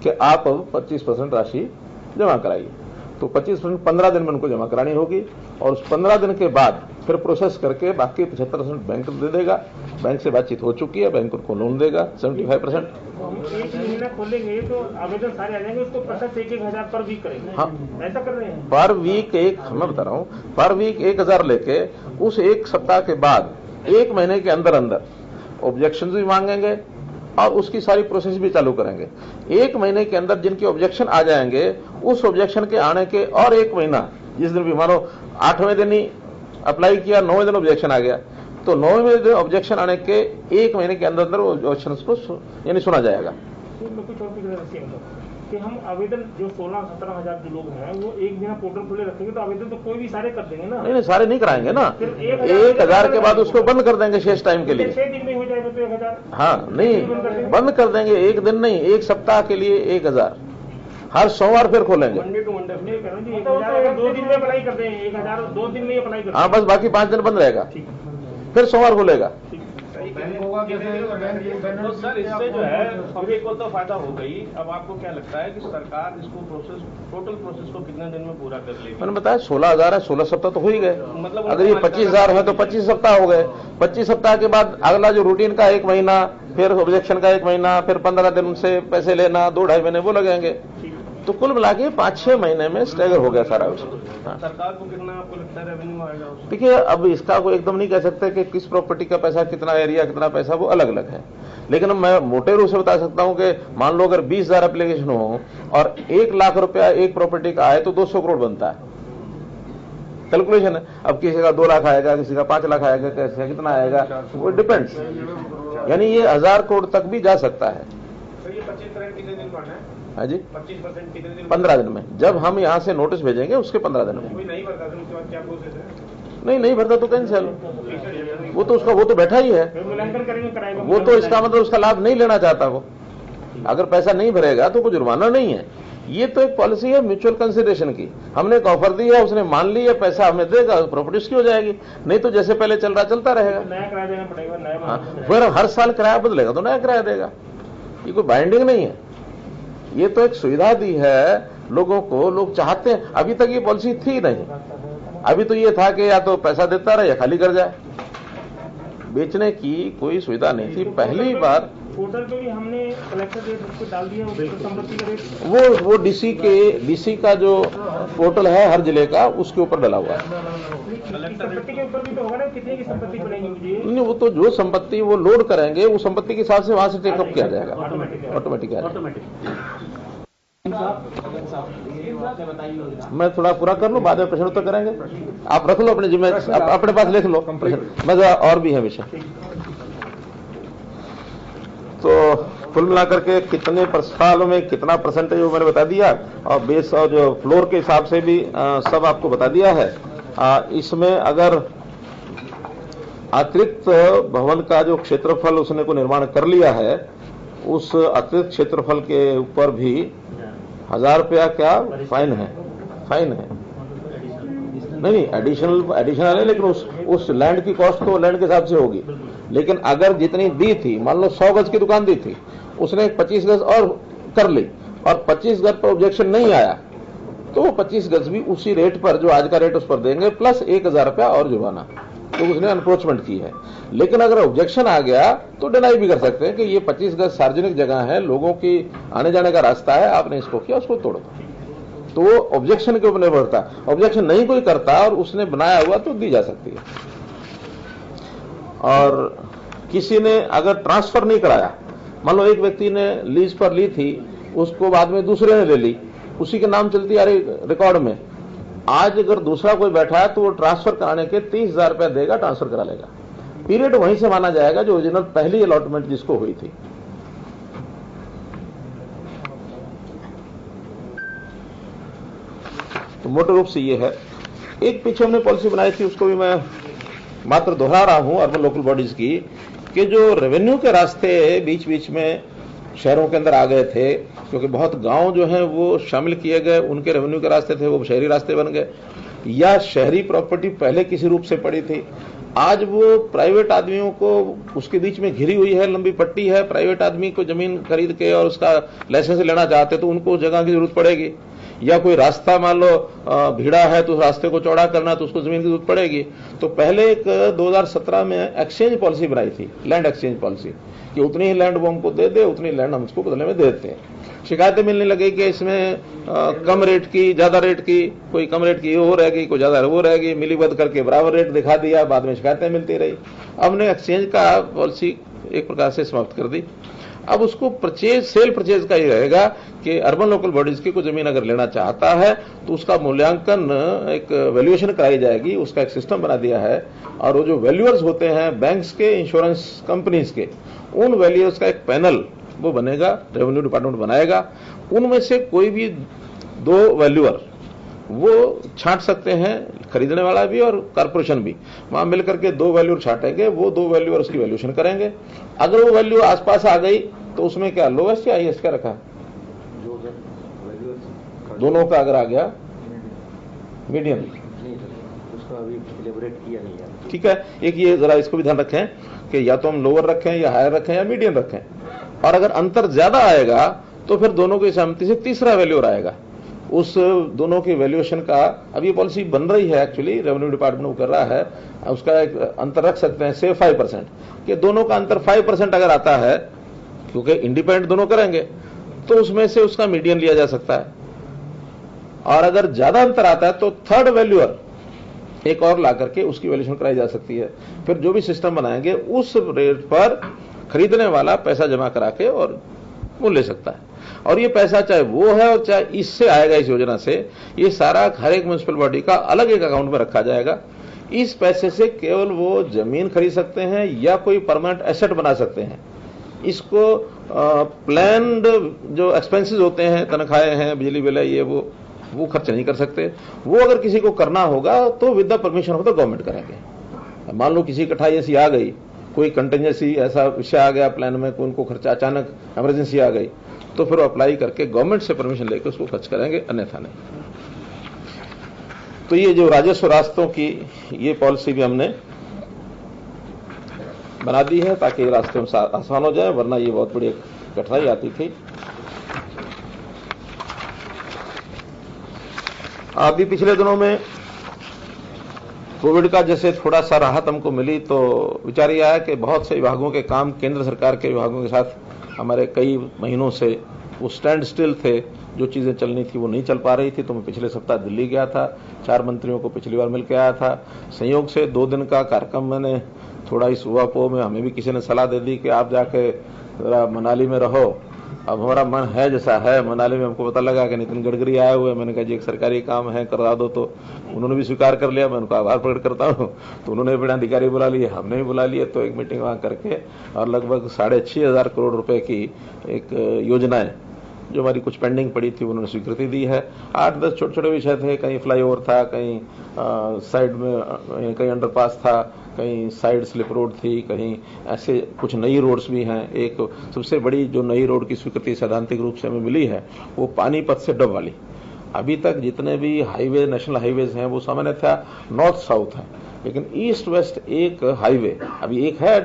कि आप अब 25% राशि जमा कराइए। तो 25% 15 दिन में उनको जमा करानी होगी और उस 15 दिन के बाद फिर प्रोसेस करके बाकी 75% बैंक दे देगा। बैंक से बातचीत हो चुकी है, बैंक उनको लोन देगा 75%। हम एक महीना खोलेंगे तो आवेदन सारे आ जाएंगे, उसको प्रोसेस 1,000 पर वीक करेंगे। हाँ, ऐसा कर रहे हैं पर वीक मैं बता रहा हूं, पर वीक 1,000 लेके उस एक सप्ताह के बाद 1 महीने के अंदर अंदर ऑब्जेक्शन भी मांगेंगे और उसकी सारी प्रोसेस भी चालू करेंगे। 1 महीने के अंदर जिनके ऑब्जेक्शन आ जाएंगे, उस ऑब्जेक्शन के आने के और 1 महीना, जिस दिन भी मानो 8वें दिन ही अप्लाई किया, 9वें दिन ऑब्जेक्शन आ गया, तो 9वें दिन ऑब्जेक्शन आने के 1 महीने के अंदर अंदर ऑब्जेक्शन को यानी सुना जाएगा। कुछ और कि हम आवेदन जो 16-17 हजार जो लोग हैं वो एक दिन पोर्टल खुले रखेंगे तो आवेदन तो कोई भी सारे कर देंगे ना। नहीं, सारे नहीं कराएंगे ना, 1,000 के बाद उसको बंद कर देंगे शेष टाइम के लिए। 6 दिन में हो जाएगा तो 1,000। हाँ, नहीं बंद कर देंगे, 1 दिन नहीं, 1 सप्ताह के लिए 1,000 हर सोमवार फिर खोलेंगे। मंडे टू मंडे 2 दिन में अप्लाई कर दें, 1,000 2 दिन में अप्लाई कर। हाँ, बस बाकी 5 दिन बंद रहेगा, फिर सोमवार खुलेगा। तो सर इससे जो है पब्लिक को तो फायदा हो गई। अब आपको क्या लगता है कि सरकार इसको टोटल प्रोसेस को कितने दिन में पूरा कर लेगी? मैंने बताया 16,000 है, 16 सप्ताह तो हो ही गए। मतलब अगर ये 25,000 है तो 25 सप्ताह हो गए। 25 सप्ताह के बाद अगला जो रूटीन का 1 महीना, फिर ऑब्जेक्शन का 1 महीना, फिर 15 दिन से पैसे लेना, 2-2.5 महीने वो लगेंगे। तो कुल मिला के 5-6 महीने में स्टेगर हो गया सारा कुछ। सरकार को कितना आपको लगता है रेवेन्यू आएगा? देखिए, अब इसका को एकदम नहीं कह सकते कि किस प्रॉपर्टी का पैसा, कितना एरिया, कितना पैसा, वो अलग अलग है। लेकिन मैं मोटे रूप से बता सकता हूं कि मान लो अगर 20,000 एप्लीकेशन हो और 1 लाख रुपया एक प्रॉपर्टी का आए तो 200 करोड़ बनता है। कैलकुलेशन है। अब किसी का 2 लाख आएगा, किसी का 5 लाख आएगा, किसी का कितना आएगा, वो डिपेंड्स। यानी ये 1,000 करोड़ तक भी जा सकता है। ये 25% कितने दिन का है? हाँ जी, 25% कितने दिन? 15 दिन में। जब हम यहाँ से नोटिस भेजेंगे उसके 15 दिन में। कोई नहीं भरता तो उसके बाद क्या प्रोसेस है? नहीं भरता तो कैंसिल। वो तो उसका वो तो बैठा ही है, मूल्यांकन करेंगे, कराएगा। वो तो इसका मतलब उसका लाभ नहीं लेना चाहता। वो अगर पैसा नहीं भरेगा तो कोई जुर्माना नहीं है। ये तो एक पॉलिसी है म्यूचुअल कंसिडरेशन की। हमने एक ऑफर दी है, उसने मान ली है, पैसा हमें देगा, प्रॉपर्टी उसकी हो जाएगी। नहीं तो जैसे पहले चल रहा चलता रहेगा। नया किराया देना पड़ेगा, नया। फिर हर साल किराया बदलेगा तो नया किराया देगा। ये कोई बाइंडिंग नहीं है, ये तो एक सुविधा दी है लोगों को। लोग चाहते हैं, अभी तक ये पॉलिसी थी नहीं। अभी तो ये था कि या तो पैसा देता रहे या खाली कर जाए। बेचने की कोई सुविधा नहीं थी। पहली बार पोर्टल पे भी हमने कलेक्टर रेट उसको डाल दिया, संपत्ति का रेट वो डीसी का जो पोर्टल है हर जिले का, उसके ऊपर डला हुआ है। संपत्ति के ऊपर भी तो होगा ना, कितने की संपत्ति बनेगी मुझे? नहीं, वो तो जो संपत्ति वो लोड करेंगे, वो संपत्ति के हिसाब से वहां से टेकअप किया जाएगा, ऑटोमेटिक। मैं थोड़ा पूरा कर लूं, बाद में प्रश्न उत्तर करेंगे। आप रख लो अपने जिम्मे, अपने पास लिख लो। मजा और भी है विषय। तो कुल मिलाकर के कितने सालों में कितना परसेंटेज वो मैंने बता दिया, और बेस और जो फ्लोर के हिसाब से भी सब आपको बता दिया है। इसमें अगर अतिरिक्त भवन का जो क्षेत्रफल उसने को निर्माण कर लिया है, उस अतिरिक्त क्षेत्रफल के ऊपर भी 1,000 रुपया क्या फाइन है। नहीं, एडिशनल है, लेकिन उस लैंड की कॉस्ट तो लैंड के हिसाब से होगी। लेकिन अगर जितनी दी थी, मान लो 100 गज की दुकान दी थी, उसने 25 गज और कर ली और 25 गज पर ऑब्जेक्शन नहीं आया, तो वो 25 गज भी उसी रेट पर, जो आज का रेट उस पर देंगे, प्लस 1,000 रुपया और जुर्माना। तो उसने अनक्रोचमेंट की है। लेकिन अगर ऑब्जेक्शन आ गया तो डिनाई भी कर सकते हैं कि ये 25 गज सार्वजनिक जगह है, लोगों की आने जाने का रास्ता है, आपने इसको किया, उसको तोड़ दो। तो वो ऑब्जेक्शन के ऊपर निर्भर करता है। ऑब्जेक्शन नहीं कोई करता और उसने बनाया हुआ तो दी जा सकती है। और किसी ने अगर ट्रांसफर नहीं कराया, मान लो एक व्यक्ति ने लीज पर ली थी, उसको बाद में दूसरे ने ले ली, उसी के नाम चलती आ रही रिकॉर्ड में, आज अगर दूसरा कोई बैठा है तो वो ट्रांसफर कराने के 30,000 रुपया देगा, ट्रांसफर करा लेगा। पीरियड वहीं से माना जाएगा जो ओरिजिनल पहली अलॉटमेंट जिसको हुई थी। तो मोटे रूप से ये है। एक पीछे हमने पॉलिसी बनाई थी, उसको भी मैं मात्र दोहरा रहा हूं, अर्बन लोकल बॉडीज की, कि जो रेवेन्यू के रास्ते बीच बीच में शहरों के अंदर आ गए थे, क्योंकि बहुत गांव जो हैं वो शामिल किए गए, उनके रेवेन्यू के रास्ते थे, वो शहरी रास्ते बन गए। या शहरी प्रॉपर्टी पहले किसी रूप से पड़ी थी, आज वो प्राइवेट आदमियों को उसके बीच में घिरी हुई है, लंबी पट्टी है, प्राइवेट आदमी को जमीन खरीद के और उसका लाइसेंस लेना चाहते तो उनको जगह की जरूरत पड़ेगी, या कोई रास्ता मान लो भीड़ा है तो उस रास्ते को चौड़ा करना तो उसको जमीन की जरूरत पड़ेगी। तो पहले एक 2017 में एक्सचेंज पॉलिसी बनाई थी, लैंड एक्सचेंज पॉलिसी, कि उतनी ही लैंड वो हमको दे दे, उतनी लैंड हम उसको बदले में देते हैं। शिकायतें मिलने लगी कि इसमें कम रेट की, ज्यादा रेट की, कोई कम रेट की हो रहेगी, कोई ज्यादा वो रहेगी, मिलीबद्ध करके बराबर रेट दिखा दिया, बाद में शिकायतें मिलती रही। अब हमने एक्सचेंज का पॉलिसी एक प्रकार से समाप्त कर दी। अब उसको सेल परचेज का ही रहेगा कि अर्बन लोकल बॉडीज की कोई जमीन अगर लेना चाहता है तो उसका मूल्यांकन, एक वैल्यूएशन कराई जाएगी, उसका एक सिस्टम बना दिया है। और वो जो वैल्यूअर्स होते हैं बैंक्स के, इंश्योरेंस कंपनीज के, उन वैल्यूअर्स का एक पैनल वो बनेगा, रेवेन्यू डिपार्टमेंट बनाएगा। उनमें से कोई भी 2 वैल्यूअर वो छांट सकते हैं, खरीदने वाला भी और कारपोरेशन भी, वहां मिलकर के 2 वैल्यूअर छांटेंगे, वो 2 वैल्यूअर उसकी वैल्यूएशन करेंगे। अगर वो वैल्यू आसपास आ गई तो उसमें क्या लोवेस्ट या हाईएस्ट क्या रखा, दोनों का अगर आ गया मीडियम, उसका अभी एलेबोरेट किया नहीं है। ठीक है, एक ये जरा इसको भी ध्यान रखें कि या तो हम लोअर रखें या हायर रखें या मीडियम रखें, और अगर अंतर ज्यादा आएगा तो फिर दोनों की सहमति से तीसरा वैल्यूअर आएगा। उस दोनों की वैल्यूएशन का अब ये पॉलिसी बन रही है, एक्चुअली रेवेन्यू डिपार्टमेंट वो कर रहा है, उसका एक अंतर रख सकते हैं से 5%, कि दोनों का अंतर 5% अगर आता है, क्योंकि इंडिपेंडेंट दोनों करेंगे, तो उसमें से उसका मीडियन लिया जा सकता है। और अगर ज्यादा अंतर आता है तो थर्ड वैल्यूअर एक और ला करके उसकी वैल्यूएशन कराई जा सकती है। फिर जो भी सिस्टम बनाएंगे उस रेट पर खरीदने वाला पैसा जमा करा के और वो ले सकता है। और ये पैसा चाहे वो है और चाहे इससे आएगा, इस योजना से, ये सारा हर एक म्युनिसिपल बॉडी का अलग एक अकाउंट में रखा जाएगा। इस पैसे से केवल वो जमीन खरीद सकते हैं या कोई परमानेंट एसेट बना सकते हैं। इसको प्लान्ड जो एक्सपेंसेस होते हैं, तनख्वाहें हैं, बिजली बिल है, ये वो खर्च नहीं कर सकते। वो अगर किसी को करना होगा तो with the permission of the government करेंगे। मान लो किसी कठाई ऐसी आ गई, कोई कंटिजेंसी ऐसा विषय आ गया प्लान में, उनको खर्चा अचानक इमरजेंसी आ गई, तो फिर अप्लाई करके गवर्नमेंट से परमिशन लेकर उसको खर्च करेंगे, अन्यथा नहीं। तो ये जो राजस्व रास्तों की ये पॉलिसी भी हमने बना दी है ताकि रास्ते में आसान हो जाए, वरना ये बहुत बड़ी कठिनाई आती थी। अभी पिछले दिनों में कोविड का जैसे थोड़ा सा राहत हमको मिली, तो विचार यह आया कि बहुत से विभागों के काम केंद्र सरकार के विभागों के साथ हमारे कई महीनों से वो स्टैंड स्टिल थे। जो चीजें चलनी थी वो नहीं चल पा रही थी। तो मैं पिछले सप्ताह दिल्ली गया था, 4 मंत्रियों को पिछली बार मिलकर आया था। संयोग से 2 दिन का कार्यक्रम मैंने थोड़ा इस ऊहापोह में, हमें भी किसी ने सलाह दे दी कि आप जाके जरा मनाली में रहो। अब हमारा मन है जैसा है, मनाली में हमको पता लगा कि नितिन गडकरी आए हुए, मैंने कहा जी एक सरकारी काम है करवा दो, तो उन्होंने भी स्वीकार कर लिया। मैं उनका आभार प्रकट करता हूँ। तो उन्होंने भी अधिकारी बुला लिए, हमने भी बुला लिए, तो एक मीटिंग वहां करके और लगभग 6,500 करोड़ रुपए की एक योजनाएं जो हमारी कुछ पेंडिंग पड़ी थी उन्होंने स्वीकृति दी है। 8-10 छोटे छोटे विषय थे, कहीं फ्लाईओवर था, कहीं साइड में कहीं अंडरपास था, कहीं साइड स्लिप रोड थी, कहीं ऐसे कुछ नई रोड्स भी हैं। एक सबसे बड़ी जो नई रोड की स्वीकृति सैद्धांतिक रूप से हमें मिली है वो पानीपत से डब वाली। अभी तक जितने भी हाईवे, नेशनल हाईवेज हैं, वो सामान्यतः नॉर्थ साउथ है, लेकिन ईस्ट वेस्ट एक हाईवे अभी एक है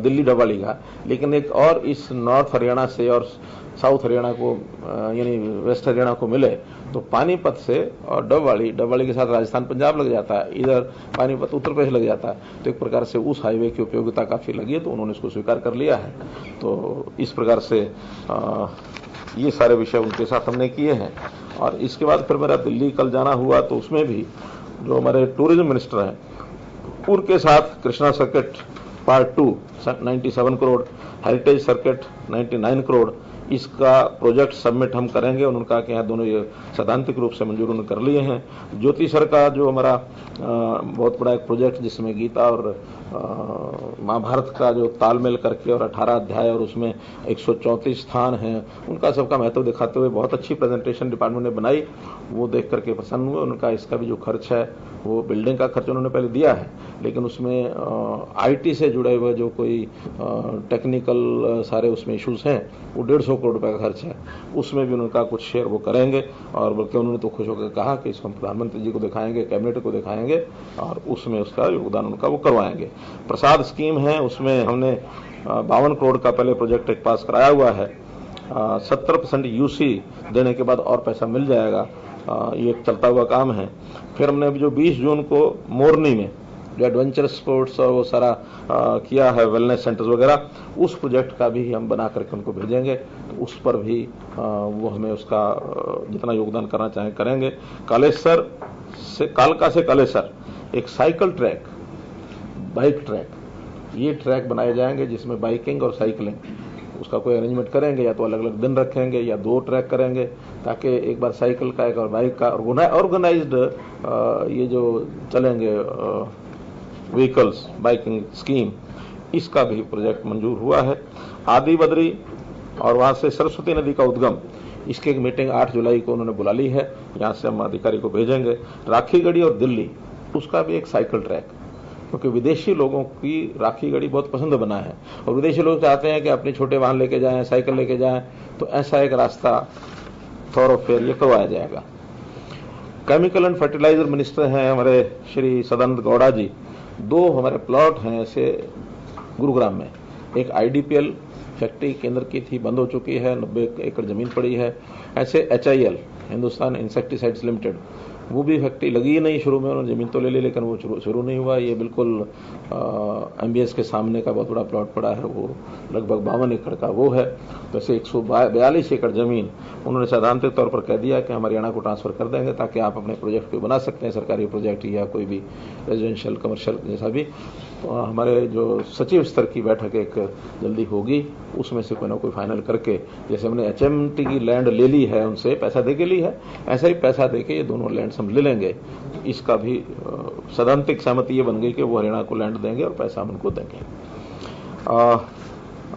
दिल्ली डबवाली का, लेकिन एक और इस नॉर्थ हरियाणा से और साउथ हरियाणा को यानी वेस्ट हरियाणा को मिले तो पानीपत से और डबवाली के साथ राजस्थान पंजाब लग जाता है, इधर पानीपत उत्तर प्रदेश लग जाता है। तो एक प्रकार से उस हाईवे की उपयोगिता काफी लगी है, तो उन्होंने इसको स्वीकार कर लिया है। तो इस प्रकार से ये सारे विषय उनके साथ हमने किए हैं। और इसके बाद फिर मेरा दिल्ली कल जाना हुआ, तो उसमें भी जो हमारे टूरिज्म मिनिस्टर हैं उनके साथ Krishna circuit part 2 97 crore, heritage circuit 99 crore, इसका प्रोजेक्ट सबमिट हम करेंगे। उन्होंने कहा कि यहाँ दोनों ये सैद्धांतिक रूप से मंजूर उन्होंने कर लिए हैं। ज्योतिसर का जो हमारा बहुत बड़ा एक प्रोजेक्ट जिसमें गीता और महाभारत का जो तालमेल करके और 18 अध्याय और उसमें 134 स्थान हैं, उनका सबका महत्व दिखाते हुए बहुत अच्छी प्रेजेंटेशन डिपार्टमेंट ने बनाई। वो देख करके प्रसन्न हुए। उनका इसका भी जो खर्च है वो बिल्डिंग का खर्च उन्होंने पहले दिया है, लेकिन उसमें आईटी से जुड़े हुए जो कोई टेक्निकल सारे उसमें इश्यूज हैं वो 150 200 करोड़ रुपए का खर्च है, उसमें भी उनका कुछ शेयर वो करेंगे। और बल्कि उन्होंने तो खुश होकर कहा कि इसको हम प्रधानमंत्री जी को दिखाएंगे, कैबिनेट को दिखाएंगे और उसमें उसका योगदान उनका वो करवाएंगे। प्रसाद स्कीम है, उसमें हमने 52 करोड़ का पहले प्रोजेक्ट एक पास कराया हुआ है। 70% यूसी देने के बाद और पैसा मिल जाएगा। ये एक चलता हुआ काम है। फिर हमने अभी जो 20 जून को मोरनी में जो एडवेंचर स्पोर्ट्स और वो सारा किया है, वेलनेस सेंटर्स वगैरह, उस प्रोजेक्ट का भी हम बना करके उनको भेजेंगे। तो उस पर भी वो हमें उसका जितना योगदान करना चाहें करेंगे। कालेसर से कालका से कालेसर एक साइकिल ट्रैक, बाइक ट्रैक, ये ट्रैक बनाए जाएंगे जिसमें बाइकिंग और साइकिलिंग, उसका कोई अरेंजमेंट करेंगे, या तो अलग अलग दिन रखेंगे या 2 ट्रैक करेंगे, ताकि एक बार साइकिल का एक और बाइक का ऑर्गेनाइज्ड ये जो चलेंगे व्हीकल्स बाइकिंग स्कीम, इसका भी प्रोजेक्ट मंजूर हुआ है। आदि बद्री और वहां से सरस्वती नदी का उद्गम, इसकी एक मीटिंग 8 जुलाई को उन्होंने बुला ली है, यहां से हम अधिकारी को भेजेंगे। राखीगढ़ी और दिल्ली, उसका भी एक साइकिल ट्रैक, क्योंकि विदेशी लोगों की राखीगढ़ी बहुत पसंद बना है और विदेशी लोग चाहते हैं कि अपने छोटे वाहन लेके जाएं, साइकिल लेके जाएं, तो ऐसा एक रास्ता थॉरोफेयर ये करवाया जाएगा। केमिकल एंड फर्टिलाइजर मिनिस्टर हैं हमारे श्री सदानंद गौड़ा जी। 2 हमारे प्लॉट हैं ऐसे गुरुग्राम में, एक आईडीपीएल फैक्ट्री केंद्र की थी, बंद हो चुकी है, 90 एकड़ जमीन पड़ी है। ऐसे HIL हिंदुस्तान इंसेक्टिसाइड्स लिमिटेड, वो भी फैक्ट्री लगी ही नहीं, शुरू में उन्होंने जमीन तो ले ली लेकिन वो शुरू नहीं हुआ। ये बिल्कुल MBS के सामने का बहुत बड़ा प्लॉट पड़ा है, वो लगभग 52 एकड़ का वो है। तो ऐसे 142 एकड़ जमीन उन्होंने सैद्धांतिक तौर पर कह दिया कि हम हरियाणा को ट्रांसफर कर देंगे, ताकि आप अपने प्रोजेक्ट को बना सकते हैं, सरकारी प्रोजेक्ट या कोई भी रेजिडेंशियल कमर्शियल जैसा भी। तो हमारे जो सचिव स्तर की बैठक एक जल्दी होगी, उसमें से कोई ना कोई फाइनल करके, जैसे हमने HMT की लैंड ले ली है, उनसे पैसा दे के ली है, ऐसा ही पैसा दे के ये दोनों लैंड हम ले लेंगे। इसका भी सैद्धांतिक सहमति ये बन गई कि वो हरियाणा को लैंड देंगे और पैसा हम उनको देंगे।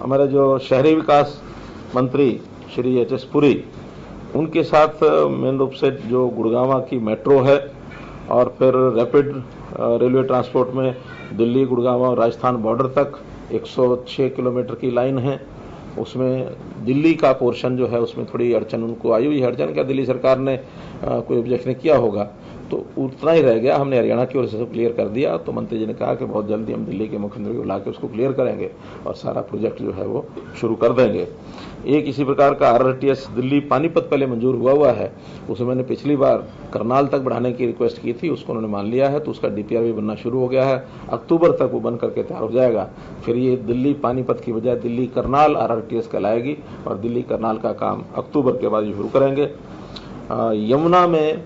हमारे जो शहरी विकास मंत्री श्री HS पुरी, उनके साथ मेन रूप से जो गुड़गांव की मेट्रो है और फिर रैपिड रेलवे ट्रांसपोर्ट में दिल्ली, गुड़गांव और राजस्थान बॉर्डर तक 106 किलोमीटर की लाइन है। उसमें दिल्ली का पोर्शन जो है उसमें थोड़ी अड़चन उनको आई हुई है। अड़चन क्या, दिल्ली सरकार ने कोई ऑब्जेक्शन किया होगा, तो उतना ही रह गया। हमने हरियाणा की ओर से सब क्लियर कर दिया। तो मंत्री जी ने कहा कि बहुत जल्दी हम दिल्ली के मुख्यमंत्री को बुला के उसको क्लियर करेंगे और सारा प्रोजेक्ट जो है वो शुरू कर देंगे। एक इसी प्रकार का RRTS दिल्ली पानीपत पहले मंजूर हुआ है, उसे मैंने पिछली बार करनाल तक बढ़ाने की रिक्वेस्ट की थी, उसको उन्होंने मान लिया है। तो उसका DPR भी बनना शुरू हो गया है, अक्टूबर तक वो बन करके तैयार हो जाएगा। फिर ये दिल्ली पानीपत की बजाय दिल्ली करनाल RRTS कहलाएगी और दिल्ली करनाल का काम अक्टूबर के बाद शुरू करेंगे। यमुना में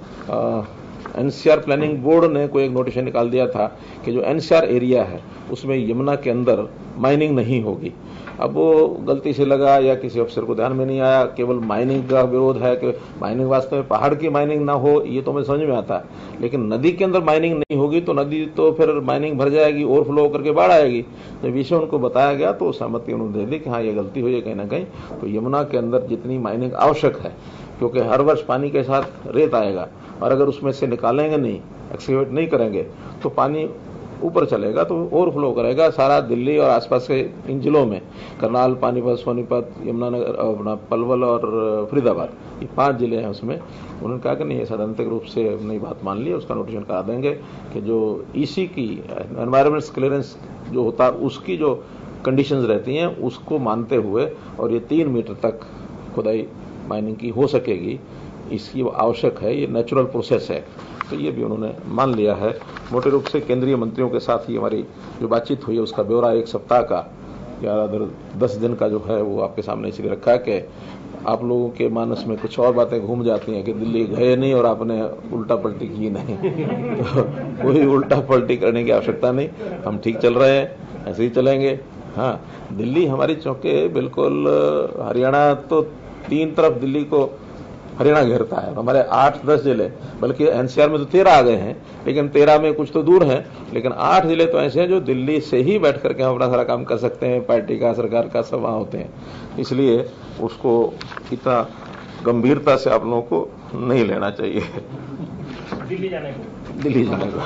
NCR प्लानिंग बोर्ड ने कोई एक नोटिफिकेशन निकाल दिया था कि जो NCR एरिया है उसमें यमुना के अंदर माइनिंग नहीं होगी। अब वो गलती से लगा या किसी अफसर को ध्यान में नहीं आया, केवल माइनिंग का विरोध है कि माइनिंग वास्तव में पहाड़ की माइनिंग ना हो, ये तो मैं समझ में आता है, लेकिन नदी के अंदर माइनिंग नहीं होगी तो नदी तो फिर माइनिंग भर जाएगी, ओवरफ्लो करके बाढ़ आएगी। जब विषय उनको बताया गया तो सहमति उन्होंने दे दी कि हाँ ये गलती हुई है कहीं ना कहीं। तो यमुना के अंदर जितनी माइनिंग आवश्यक है, क्योंकि हर वर्ष पानी के साथ रेत आएगा और अगर उसमें से निकालेंगे नहीं, एक्सकेवेट नहीं करेंगे, तो पानी ऊपर चलेगा तो ओवरफ्लो करेगा सारा दिल्ली और आसपास के इन जिलों में, करनाल, पानीपत, सोनीपत, यमुनानगर, अपना पलवल और फरीदाबाद, ये 5 जिले हैं उसमें। उन्होंने कहा कि नहीं, ये सैद्धांतिक रूप से हमने बात मान ली, उसका नोटिफिकेशन करा देंगे कि जो EC की एनवायरमेंट क्लियरेंस जो होता है उसकी जो कंडीशंस रहती हैं उसको मानते हुए और ये 3 मीटर तक खुदाई माइनिंग की हो सकेगी, इसकी आवश्यक है, ये नेचुरल प्रोसेस है। तो ये भी उन्होंने मान लिया है। मोटे रूप से केंद्रीय मंत्रियों के साथ ही हमारी जो बातचीत हुई है उसका ब्यौरा 1 सप्ताह का या 10 दिन का जो है वो आपके सामने इसलिए रखा है कि आप लोगों के मानस में कुछ और बातें घूम जाती हैं कि दिल्ली गए नहीं और आपने उल्टा पलटी की नहीं। तो कोई उल्टा पलटी करने की आवश्यकता नहीं, हम ठीक चल रहे हैं, ऐसे ही चलेंगे। हाँ, दिल्ली हमारी चौके बिल्कुल, हरियाणा तो 3 तरफ दिल्ली को हरियाणा घेरता है, हमारे 8-10 जिले, बल्कि NCR में तो 13 आ गए हैं, लेकिन 13 में कुछ तो दूर हैं, लेकिन 8 जिले तो ऐसे हैं जो दिल्ली से ही बैठ करके हम अपना सारा काम कर सकते हैं, पार्टी का, सरकार का, सब वहां होते हैं। इसलिए उसको इतना गंभीरता से आप लोगों को नहीं लेना चाहिए। दिल्ली जाने को दिल्ली जाने का।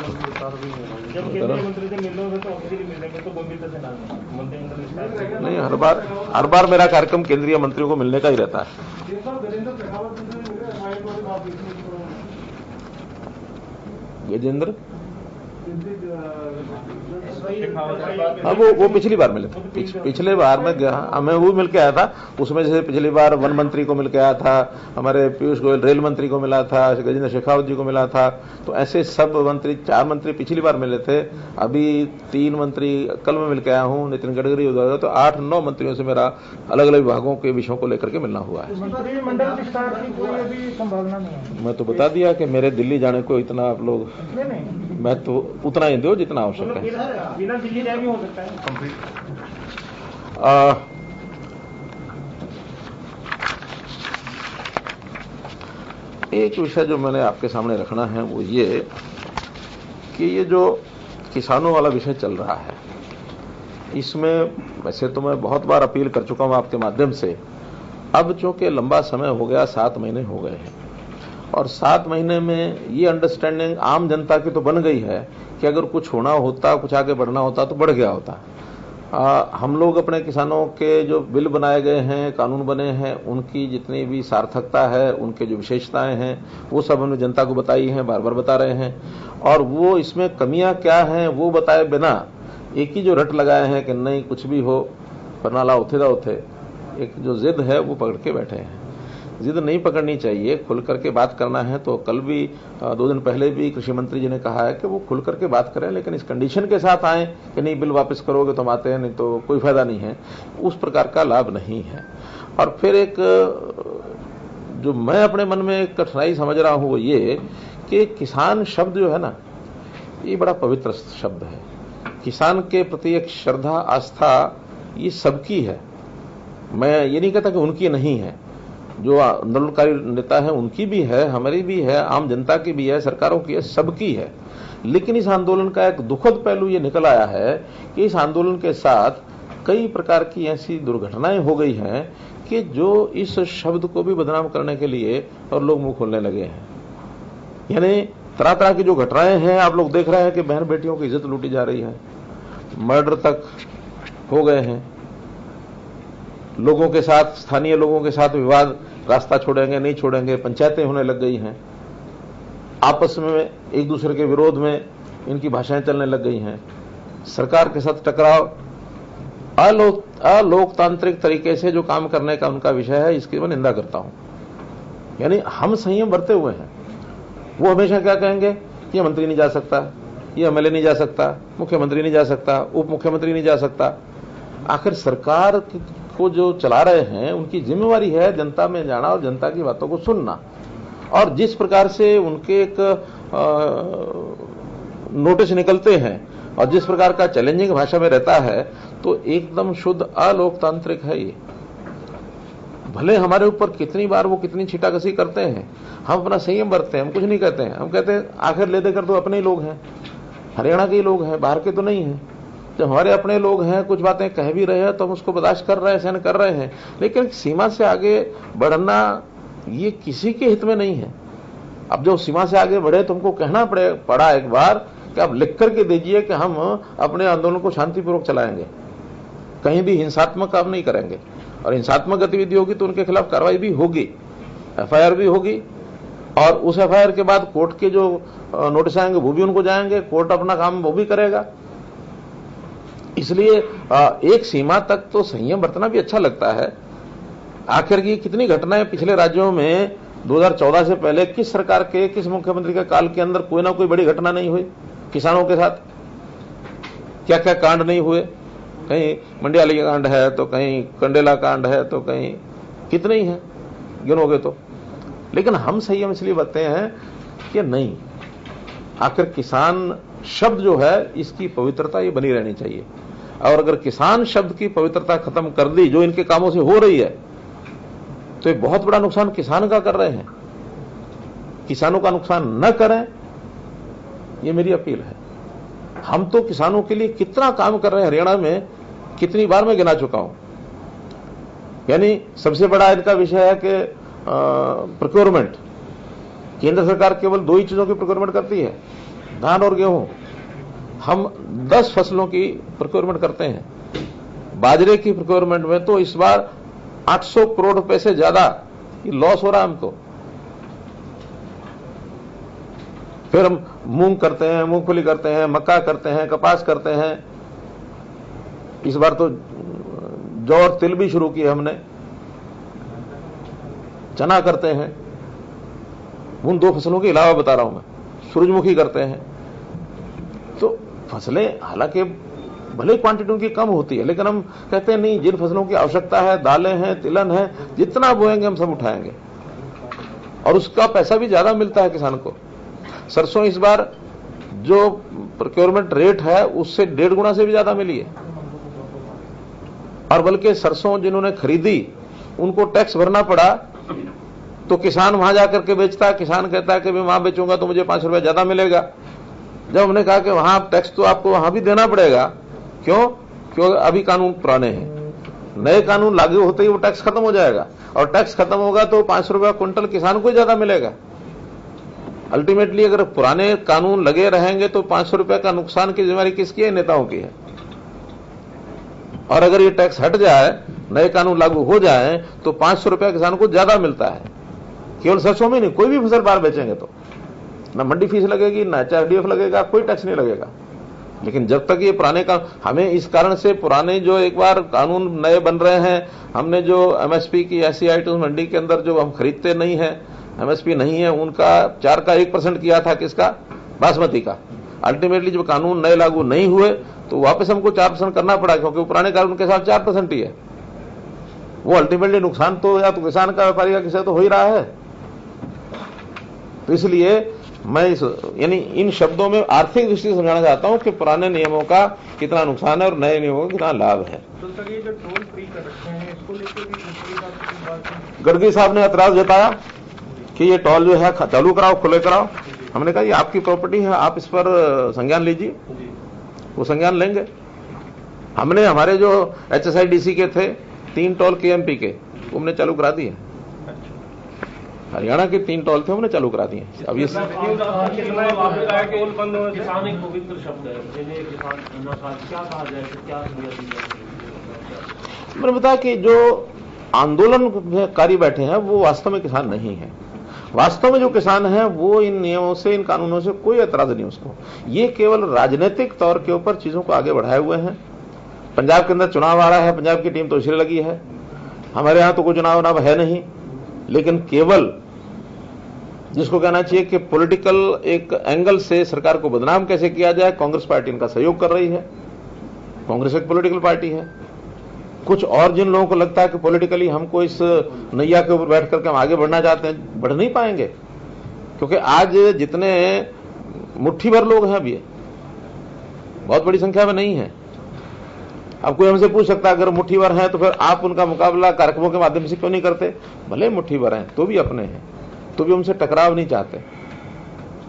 जब केंद्रीय मंत्री से मिलने होगा तो ऑफिशियली मिलने में तो गंभीरता से ना लें। मंत्रिमंडल विस्तार नहीं, हर बार मेरा कार्यक्रम केंद्रीय मंत्रियों को मिलने का ही रहता है। गजेंद्र, हाँ वो पिछली बार मिले थे। पिछले बार मैं गया, मैं वो मिल के आया था। उसमें जैसे पिछली बार वन मंत्री को मिल के आया था, हमारे पीयूष गोयल रेल मंत्री को मिला था, गजेंद्र शेखावत जी को मिला था। तो ऐसे सब मंत्री, 4 मंत्री पिछली बार मिले थे। अभी 3 मंत्री कल मैं मिल के आया हूँ, नितिन गडकरी उधर। तो 8-9 मंत्रियों से मेरा अलग अलग विभागों के विषयों को लेकर के मिलना हुआ है। मंत्रिमंडल विस्तार की कोई अभी संभावना नहीं है। मैं तो बता दिया कि मेरे दिल्ली जाने को इतना आप लोग, मैं तो उतना ही दो जितना आवश्यक है। बिना दिल्ली जाए भी हो सकता है। एक विषय जो मैंने आपके सामने रखना है वो ये कि ये जो किसानों वाला विषय चल रहा है, इसमें वैसे तो मैं बहुत बार अपील कर चुका हूं आपके माध्यम से। अब चूंकि लंबा समय हो गया, 7 महीने हो गए हैं, और 7 महीने में ये अंडरस्टैंडिंग आम जनता की तो बन गई है कि अगर कुछ होना होता, कुछ आगे बढ़ना होता तो बढ़ गया होता। हम लोग अपने किसानों के जो बिल बनाए गए हैं, कानून बने हैं, उनकी जितनी भी सार्थकता है, उनके जो विशेषताएं हैं, वो सब हमने जनता को बताई हैं, बार बार बता रहे हैं। और वो इसमें कमियां क्या हैं वो बताए बिना एक ही जो रट लगाए हैं कि नहीं कुछ भी हो परनाला उथे दा उथे, एक जो जिद है वो पकड़ के बैठे हैं। जिद नहीं पकड़नी चाहिए, खुल करके बात करना है। तो कल भी 2 दिन पहले भी कृषि मंत्री जी ने कहा है कि वो खुल करके बात करें, लेकिन इस कंडीशन के साथ आए कि नहीं बिल वापस करोगे तो हम आते हैं, नहीं तो कोई फायदा नहीं है। उस प्रकार का लाभ नहीं है। और फिर एक जो मैं अपने मन में एक कठिनाई समझ रहा हूं वो ये कि किसान शब्द जो है ना, ये बड़ा पवित्र शब्द है। किसान के प्रति एक श्रद्धा, आस्था ये सबकी है। मैं ये नहीं कहता कि उनकी नहीं है, जो आंदोलनकारी नेता है उनकी भी है, हमारी भी है, आम जनता की भी है, सरकारों की है, सबकी है। लेकिन इस आंदोलन का एक दुखद पहलू ये निकल आया है कि इस आंदोलन के साथ कई प्रकार की ऐसी दुर्घटनाएं हो गई हैं कि जो इस शब्द को भी बदनाम करने के लिए और लोग मुंह खोलने लगे हैं। यानी तरह तरह की जो घटनाएं हैं, आप लोग देख रहे हैं कि बहन बेटियों की इज्जत लूटी जा रही है, मर्डर तक हो गए हैं, लोगों के साथ, स्थानीय लोगों के साथ विवाद, रास्ता छोड़ेंगे नहीं छोड़ेंगे, पंचायतें होने लग गई हैं, आपस में एक दूसरे के विरोध में इनकी भाषाएं चलने लग गई हैं, सरकार के साथ टकराव, अलोकतांत्रिक तरीके से जो काम करने का उनका विषय है, इसकी मैं निंदा करता हूं। यानी हम संयम बरते हुए हैं। वो हमेशा क्या कहेंगे, ये मंत्री नहीं जा सकता, ये एमएलए नहीं जा सकता, मुख्यमंत्री नहीं जा सकता, उप मुख्यमंत्री नहीं जा सकता। आखिर सरकार को जो चला रहे हैं उनकी जिम्मेवारी है जनता में जाना और जनता की बातों को सुनना। और जिस प्रकार से उनके एक नोटिस निकलते हैं और जिस प्रकार का चैलेंजिंग भाषा में रहता है, तो एकदम शुद्ध अलोकतांत्रिक है ये। भले हमारे ऊपर कितनी बार वो कितनी छीटाकसी करते हैं, हम अपना संयम बरतते हैं, हम कुछ नहीं कहते हैं। हम कहते हैं आखिर ले देकर तो अपने ही लोग हैं, हरियाणा के ही लोग हैं, बाहर के तो नहीं हैं। जब हमारे अपने लोग हैं, कुछ बातें कह भी रहे हैं तो हम उसको बर्दाश्त कर रहे हैं, सहन कर रहे हैं। लेकिन सीमा से आगे बढ़ना ये किसी के हित में नहीं है। अब जो सीमा से आगे बढ़े, तुमको कहना पड़ा एक बार कि आप लिख करके दीजिए कि हम अपने आंदोलन को शांतिपूर्वक चलाएंगे, कहीं भी हिंसात्मक काम नहीं करेंगे। और हिंसात्मक गतिविधि होगी तो उनके खिलाफ कार्रवाई भी होगी, एफआईआर भी होगी। और उस एफआईआर के बाद कोर्ट के जो नोटिस आएंगे वो भी उनको जाएंगे, कोर्ट अपना काम वो भी करेगा। इसलिए एक सीमा तक तो संयम बरतना भी अच्छा लगता है। आखिर की कितनी घटनाएं पिछले राज्यों में 2014 से पहले किस सरकार के, किस मुख्यमंत्री के काल के अंदर कोई ना कोई बड़ी घटना नहीं हुई किसानों के साथ? क्या क्या कांड नहीं हुए? कहीं मंडियाली कांड है, तो कहीं कंडेला कांड है, तो कहीं कितने ही हैं, गिनोगे तो। लेकिन हम संयम इसलिए बरतते हैं कि नहीं, आखिर किसान शब्द जो है इसकी पवित्रता ये बनी रहनी चाहिए। और अगर किसान शब्द की पवित्रता खत्म कर दी, जो इनके कामों से हो रही है, तो ये बहुत बड़ा नुकसान किसान का कर रहे हैं। किसानों का नुकसान न करें, ये मेरी अपील है। हम तो किसानों के लिए कितना काम कर रहे हैं हरियाणा में, कितनी बार मैं गिना चुका हूं। यानी सबसे बड़ा इनका विषय है कि प्रोक्योरमेंट। केंद्र सरकार केवल 2 ही चीजों की प्रोक्योरमेंट करती है, धान और गेहूं, हम 10 फसलों की प्रोक्योरमेंट करते हैं। बाजरे की प्रोक्योरमेंट में तो इस बार 800 करोड़ रुपए से ज्यादा लॉस हो रहा है हमको। फिर हम मूंग करते हैं, मूंगफली करते हैं, मक्का करते हैं, कपास करते हैं। इस बार तो जौ और तिल भी शुरू किए हमने, चना करते हैं। उन 2 फसलों के अलावा बता रहा हूं मैं, सूरजमुखी करते हैं। तो फसलें हालांकि भले क्वांटिटी उनकी कम होती है, लेकिन हम कहते हैं नहीं, जिन फसलों की आवश्यकता है, दालें हैं, तिलहन है, जितना बोएंगे हम सब उठाएंगे, और उसका पैसा भी ज्यादा मिलता है किसान को। सरसों इस बार जो प्रोक्योरमेंट रेट है उससे 1.5 गुना से भी ज्यादा मिली है, और बल्कि सरसों जिन्होंने खरीदी उनको टैक्स भरना पड़ा, तो किसान वहां जाकर के बेचता है। किसान कहता है कि मैं वहां बेचूंगा तो मुझे 5 रुपया ज्यादा मिलेगा। जब हमने कहा कि वहां टैक्स तो आपको वहां भी देना पड़ेगा, क्यों? क्योंकि अभी कानून पुराने हैं, नए कानून लागू होते ही वो टैक्स खत्म हो जाएगा, और टैक्स खत्म होगा तो 5 रुपया क्विंटल किसान को ज्यादा मिलेगा। अल्टीमेटली अगर पुराने कानून लगे रहेंगे तो 500 रुपए का नुकसान की जिम्मेदारी किसकी है? नेताओं की है। और अगर ये टैक्स हट जाए, नए कानून लागू हो जाए, तो 500 रुपया किसान को ज्यादा मिलता है। केवल सरसों में नहीं, कोई भी फसल बाहर बेचेंगे तो ना मंडी फीस लगेगी, ना HRDF लगेगा, कोई टैक्स नहीं लगेगा। लेकिन जब तक ये पुराने का, हमें इस कारण से पुराने जो एक बार कानून नए बन रहे हैं, हमने जो MSP की ऐसी आइटम्स मंडी के अंदर जो हम खरीदते नहीं है, MSP नहीं है, उनका 4 का 1% किया था, किसका? बासमती का। अल्टीमेटली जब कानून नए लागू नहीं हुए तो वापस हमको 4% करना पड़ा, क्योंकि पुराने कानून के साथ 4% ही है। वो अल्टीमेटली नुकसान तो या तो किसान का, व्यापारी का, किसी तो हो ही रहा है। तो इसलिए मैं यानी इन शब्दों में आर्थिक दृष्टि से समझाना चाहता हूं कि पुराने नियमों का कितना नुकसान है और नए नियमों का कितना लाभ है। तो सर ये जो टोल फ्री कर रखे हैं, इसको लेकर भी गडकरी साहब ने एतराज जताया कि ये टोल जो है चालू कराओ, खुले कराओ। हमने कहा ये आपकी प्रॉपर्टी है, आप इस पर संज्ञान लीजिए। वो संज्ञान लेंगे। हमने हमारे जो HSIDC के थे 3 टोल KMP के, वो हमने चालू करा दिए। हरियाणा के 3 टोल थे, हमने चालू करा दिए। अब ये किसान एक पवित्र शब्द है, जिन्हें किसान क्या कहा जाए, क्या मैंने बताया कि जो आंदोलनकारी बैठे हैं वो वास्तव में किसान नहीं है। वास्तव में जो किसान है वो इन नियमों से, इन कानूनों से कोई एतराज नहीं उसको। ये केवल राजनीतिक तौर के ऊपर चीजों को आगे बढ़ाए हुए हैं। पंजाब के अंदर चुनाव आ रहा है, पंजाब की टीम तो इसलिए लगी है। हमारे यहां तो कोई चुनाव है नहीं, लेकिन केवल जिसको कहना चाहिए कि पॉलिटिकल एक एंगल से सरकार को बदनाम कैसे किया जाए, कांग्रेस पार्टी इनका सहयोग कर रही है। कांग्रेस एक पॉलिटिकल पार्टी है। कुछ और जिन लोगों को लगता है कि पॉलिटिकली हमको इस नैया के ऊपर बैठ करके हम आगे बढ़ना चाहते हैं, बढ़ नहीं पाएंगे, क्योंकि आज जितने मुट्ठी भर लोग हैं, अभी बहुत बड़ी संख्या में नहीं है। अब कोई हमसे पूछ सकता है अगर मुट्ठी भर हैं तो फिर आप उनका मुकाबला कार्यक्रमों के माध्यम से क्यों नहीं करते? भले मुट्ठी भर हैं तो भी अपने हैं, तो भी उनसे टकराव नहीं चाहते।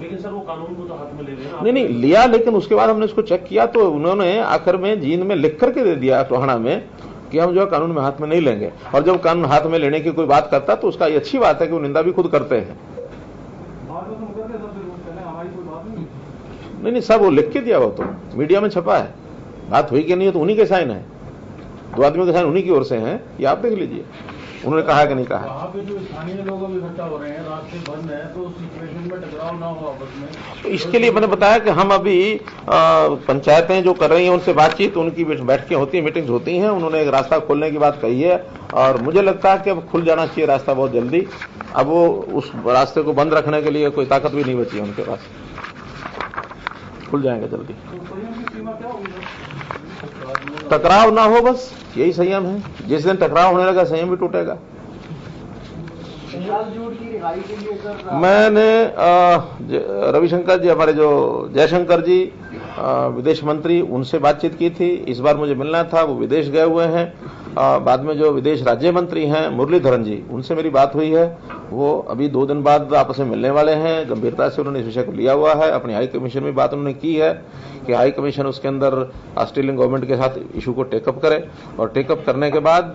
लेकिन सर वो कानून को तो हाथ में ले लेना। नहीं लिया, लेकिन उसके बाद हमने उसको चेक किया तो उन्होंने आखिर में जींद में लिख करके दे दिया टोहाना में कि हम जो है कानून में हाथ में नहीं लेंगे। और जब कानून हाथ में लेने की कोई बात करता तो उसका ये अच्छी बात है कि वो निंदा भी खुद करते हैं। नहीं सब वो लिख के दिया, वो तो मीडिया में छपा है। बात हुई कि नहीं, तो उन्हीं के साइन है, 2 आदमियों के साइन उन्हीं की ओर से हैं। ये आप देख लीजिए उन्होंने कहा कि नहीं कहा। वहाँ पे जो स्थानीय लोग अभी इकट्ठा हो रहे हैं, रास्ते बंद हैं, तो उस सिचुएशन में टकराव ना हो आपस में। तो इसके लिए मैंने बताया कि हम अभी पंचायतें जो कर रही हैं उनसे बातचीत, उनकी बैठकें होती हैं, मीटिंग्स होती हैं। उन्होंने एक रास्ता खोलने की बात कही है और मुझे लगता है कि अब खुल जाना चाहिए रास्ता बहुत जल्दी। अब वो उस रास्ते को बंद रखने के लिए कोई ताकत भी नहीं बची है उनके पास। खुल जाएंगे जल्दी। टकराव ना हो, बस यही संयम है। जिस दिन टकराव होने लगा संयम भी टूटेगा। मैंने रविशंकर जी, हमारे जो जयशंकर जी विदेश मंत्री, उनसे बातचीत की थी। इस बार मुझे मिलना था, वो विदेश गए हुए हैं। बाद में जो विदेश राज्य मंत्री हैं मुरलीधरन जी, उनसे मेरी बात हुई है। वो अभी 2 दिन बाद आपस में मिलने वाले हैं। गंभीरता से उन्होंने इस विषय को लिया हुआ है। अपनी हाई कमीशन में बात उन्होंने की है कि हाई कमीशन उसके अंदर ऑस्ट्रेलियन गवर्नमेंट के साथ इशू को टेकअप करे, और टेकअप करने के बाद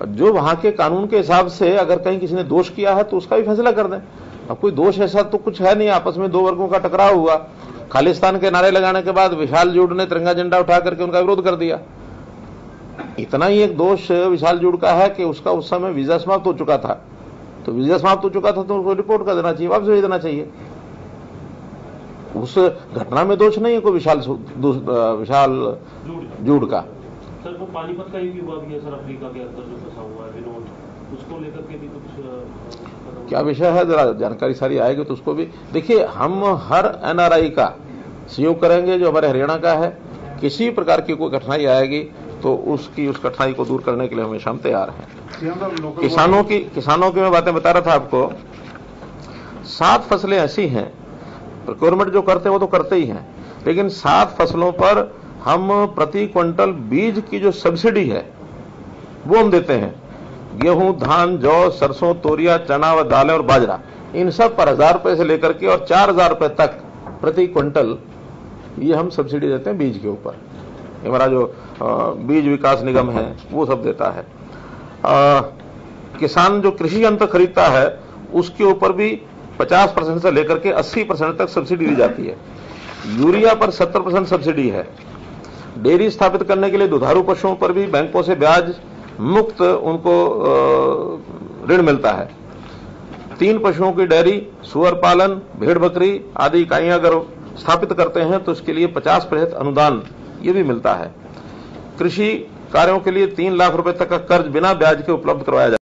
जो वहां के कानून के हिसाब से अगर कहीं किसी ने दोष किया है तो उसका भी फैसला कर दें। अब कोई दोष ऐसा तो कुछ है नहीं, आपस में 2 वर्गों का टकराव हुआ, खालिस्तान के नारे लगाने के बाद विशाल जूड ने तिरंगा झंडा उठा करके उनका विरोध कर दिया। इतना ही एक दोष विशाल जूड का है कि उसका उस समय वीजा समाप्त हो चुका था, तो वीजा समाप्त हो चुका था तो उसको रिपोर्ट कर देना चाहिए, वापस भेज देना चाहिए। उस घटना में दोष नहीं है कोई विशाल जूड का। सर वो पानीपत का ही हुआ भी है सर, अफ्रीका के अंदर जो फंसा हुआ है विनोद, उसको लेकर के भी कुछ क्या विषय है, जरा जानकारी सारी आएगी तो उसको भी देखिए। हम हर एनआरआई का सहयोग करेंगे जो हमारे हरियाणा का है। किसी प्रकार की कोई कठिनाई आएगी तो उस कठिनाई को दूर करने के लिए हमेशा हम तैयार हैं। किसानों की मैं बातें बता रहा था आपको। 7 फसलें ऐसी हैं, प्रोक्योरमेंट जो करते हैं वो तो करते ही हैं, लेकिन 7 फसलों पर हम प्रति क्विंटल बीज की जो सब्सिडी है वो हम देते हैं। गेहूं, धान, जौ, सरसों, तोरिया, चना व दालें और बाजरा, इन सब पर 1000 रुपए से लेकर के और 4000 रुपए तक प्रति क्विंटल ये हम सब्सिडी देते हैं बीज के ऊपर। हमारा जो बीज विकास निगम है वो सब देता है। किसान जो कृषि यंत्र खरीदता है उसके ऊपर भी 50% से लेकर के 80% तक सब्सिडी दी जाती है। यूरिया पर 70% सब्सिडी है। डेयरी स्थापित करने के लिए दुधारू पशुओं पर भी बैंकों से ब्याज मुक्त उनको ऋण मिलता है। 3 पशुओं की डेयरी, सुअर पालन, भेड़ बकरी आदि इकाइयां अगर स्थापित करते हैं तो उसके लिए 50% अनुदान ये भी मिलता है। कृषि कार्यों के लिए 3 लाख रुपए तक का कर्ज बिना ब्याज के उपलब्ध करवाया जाता है।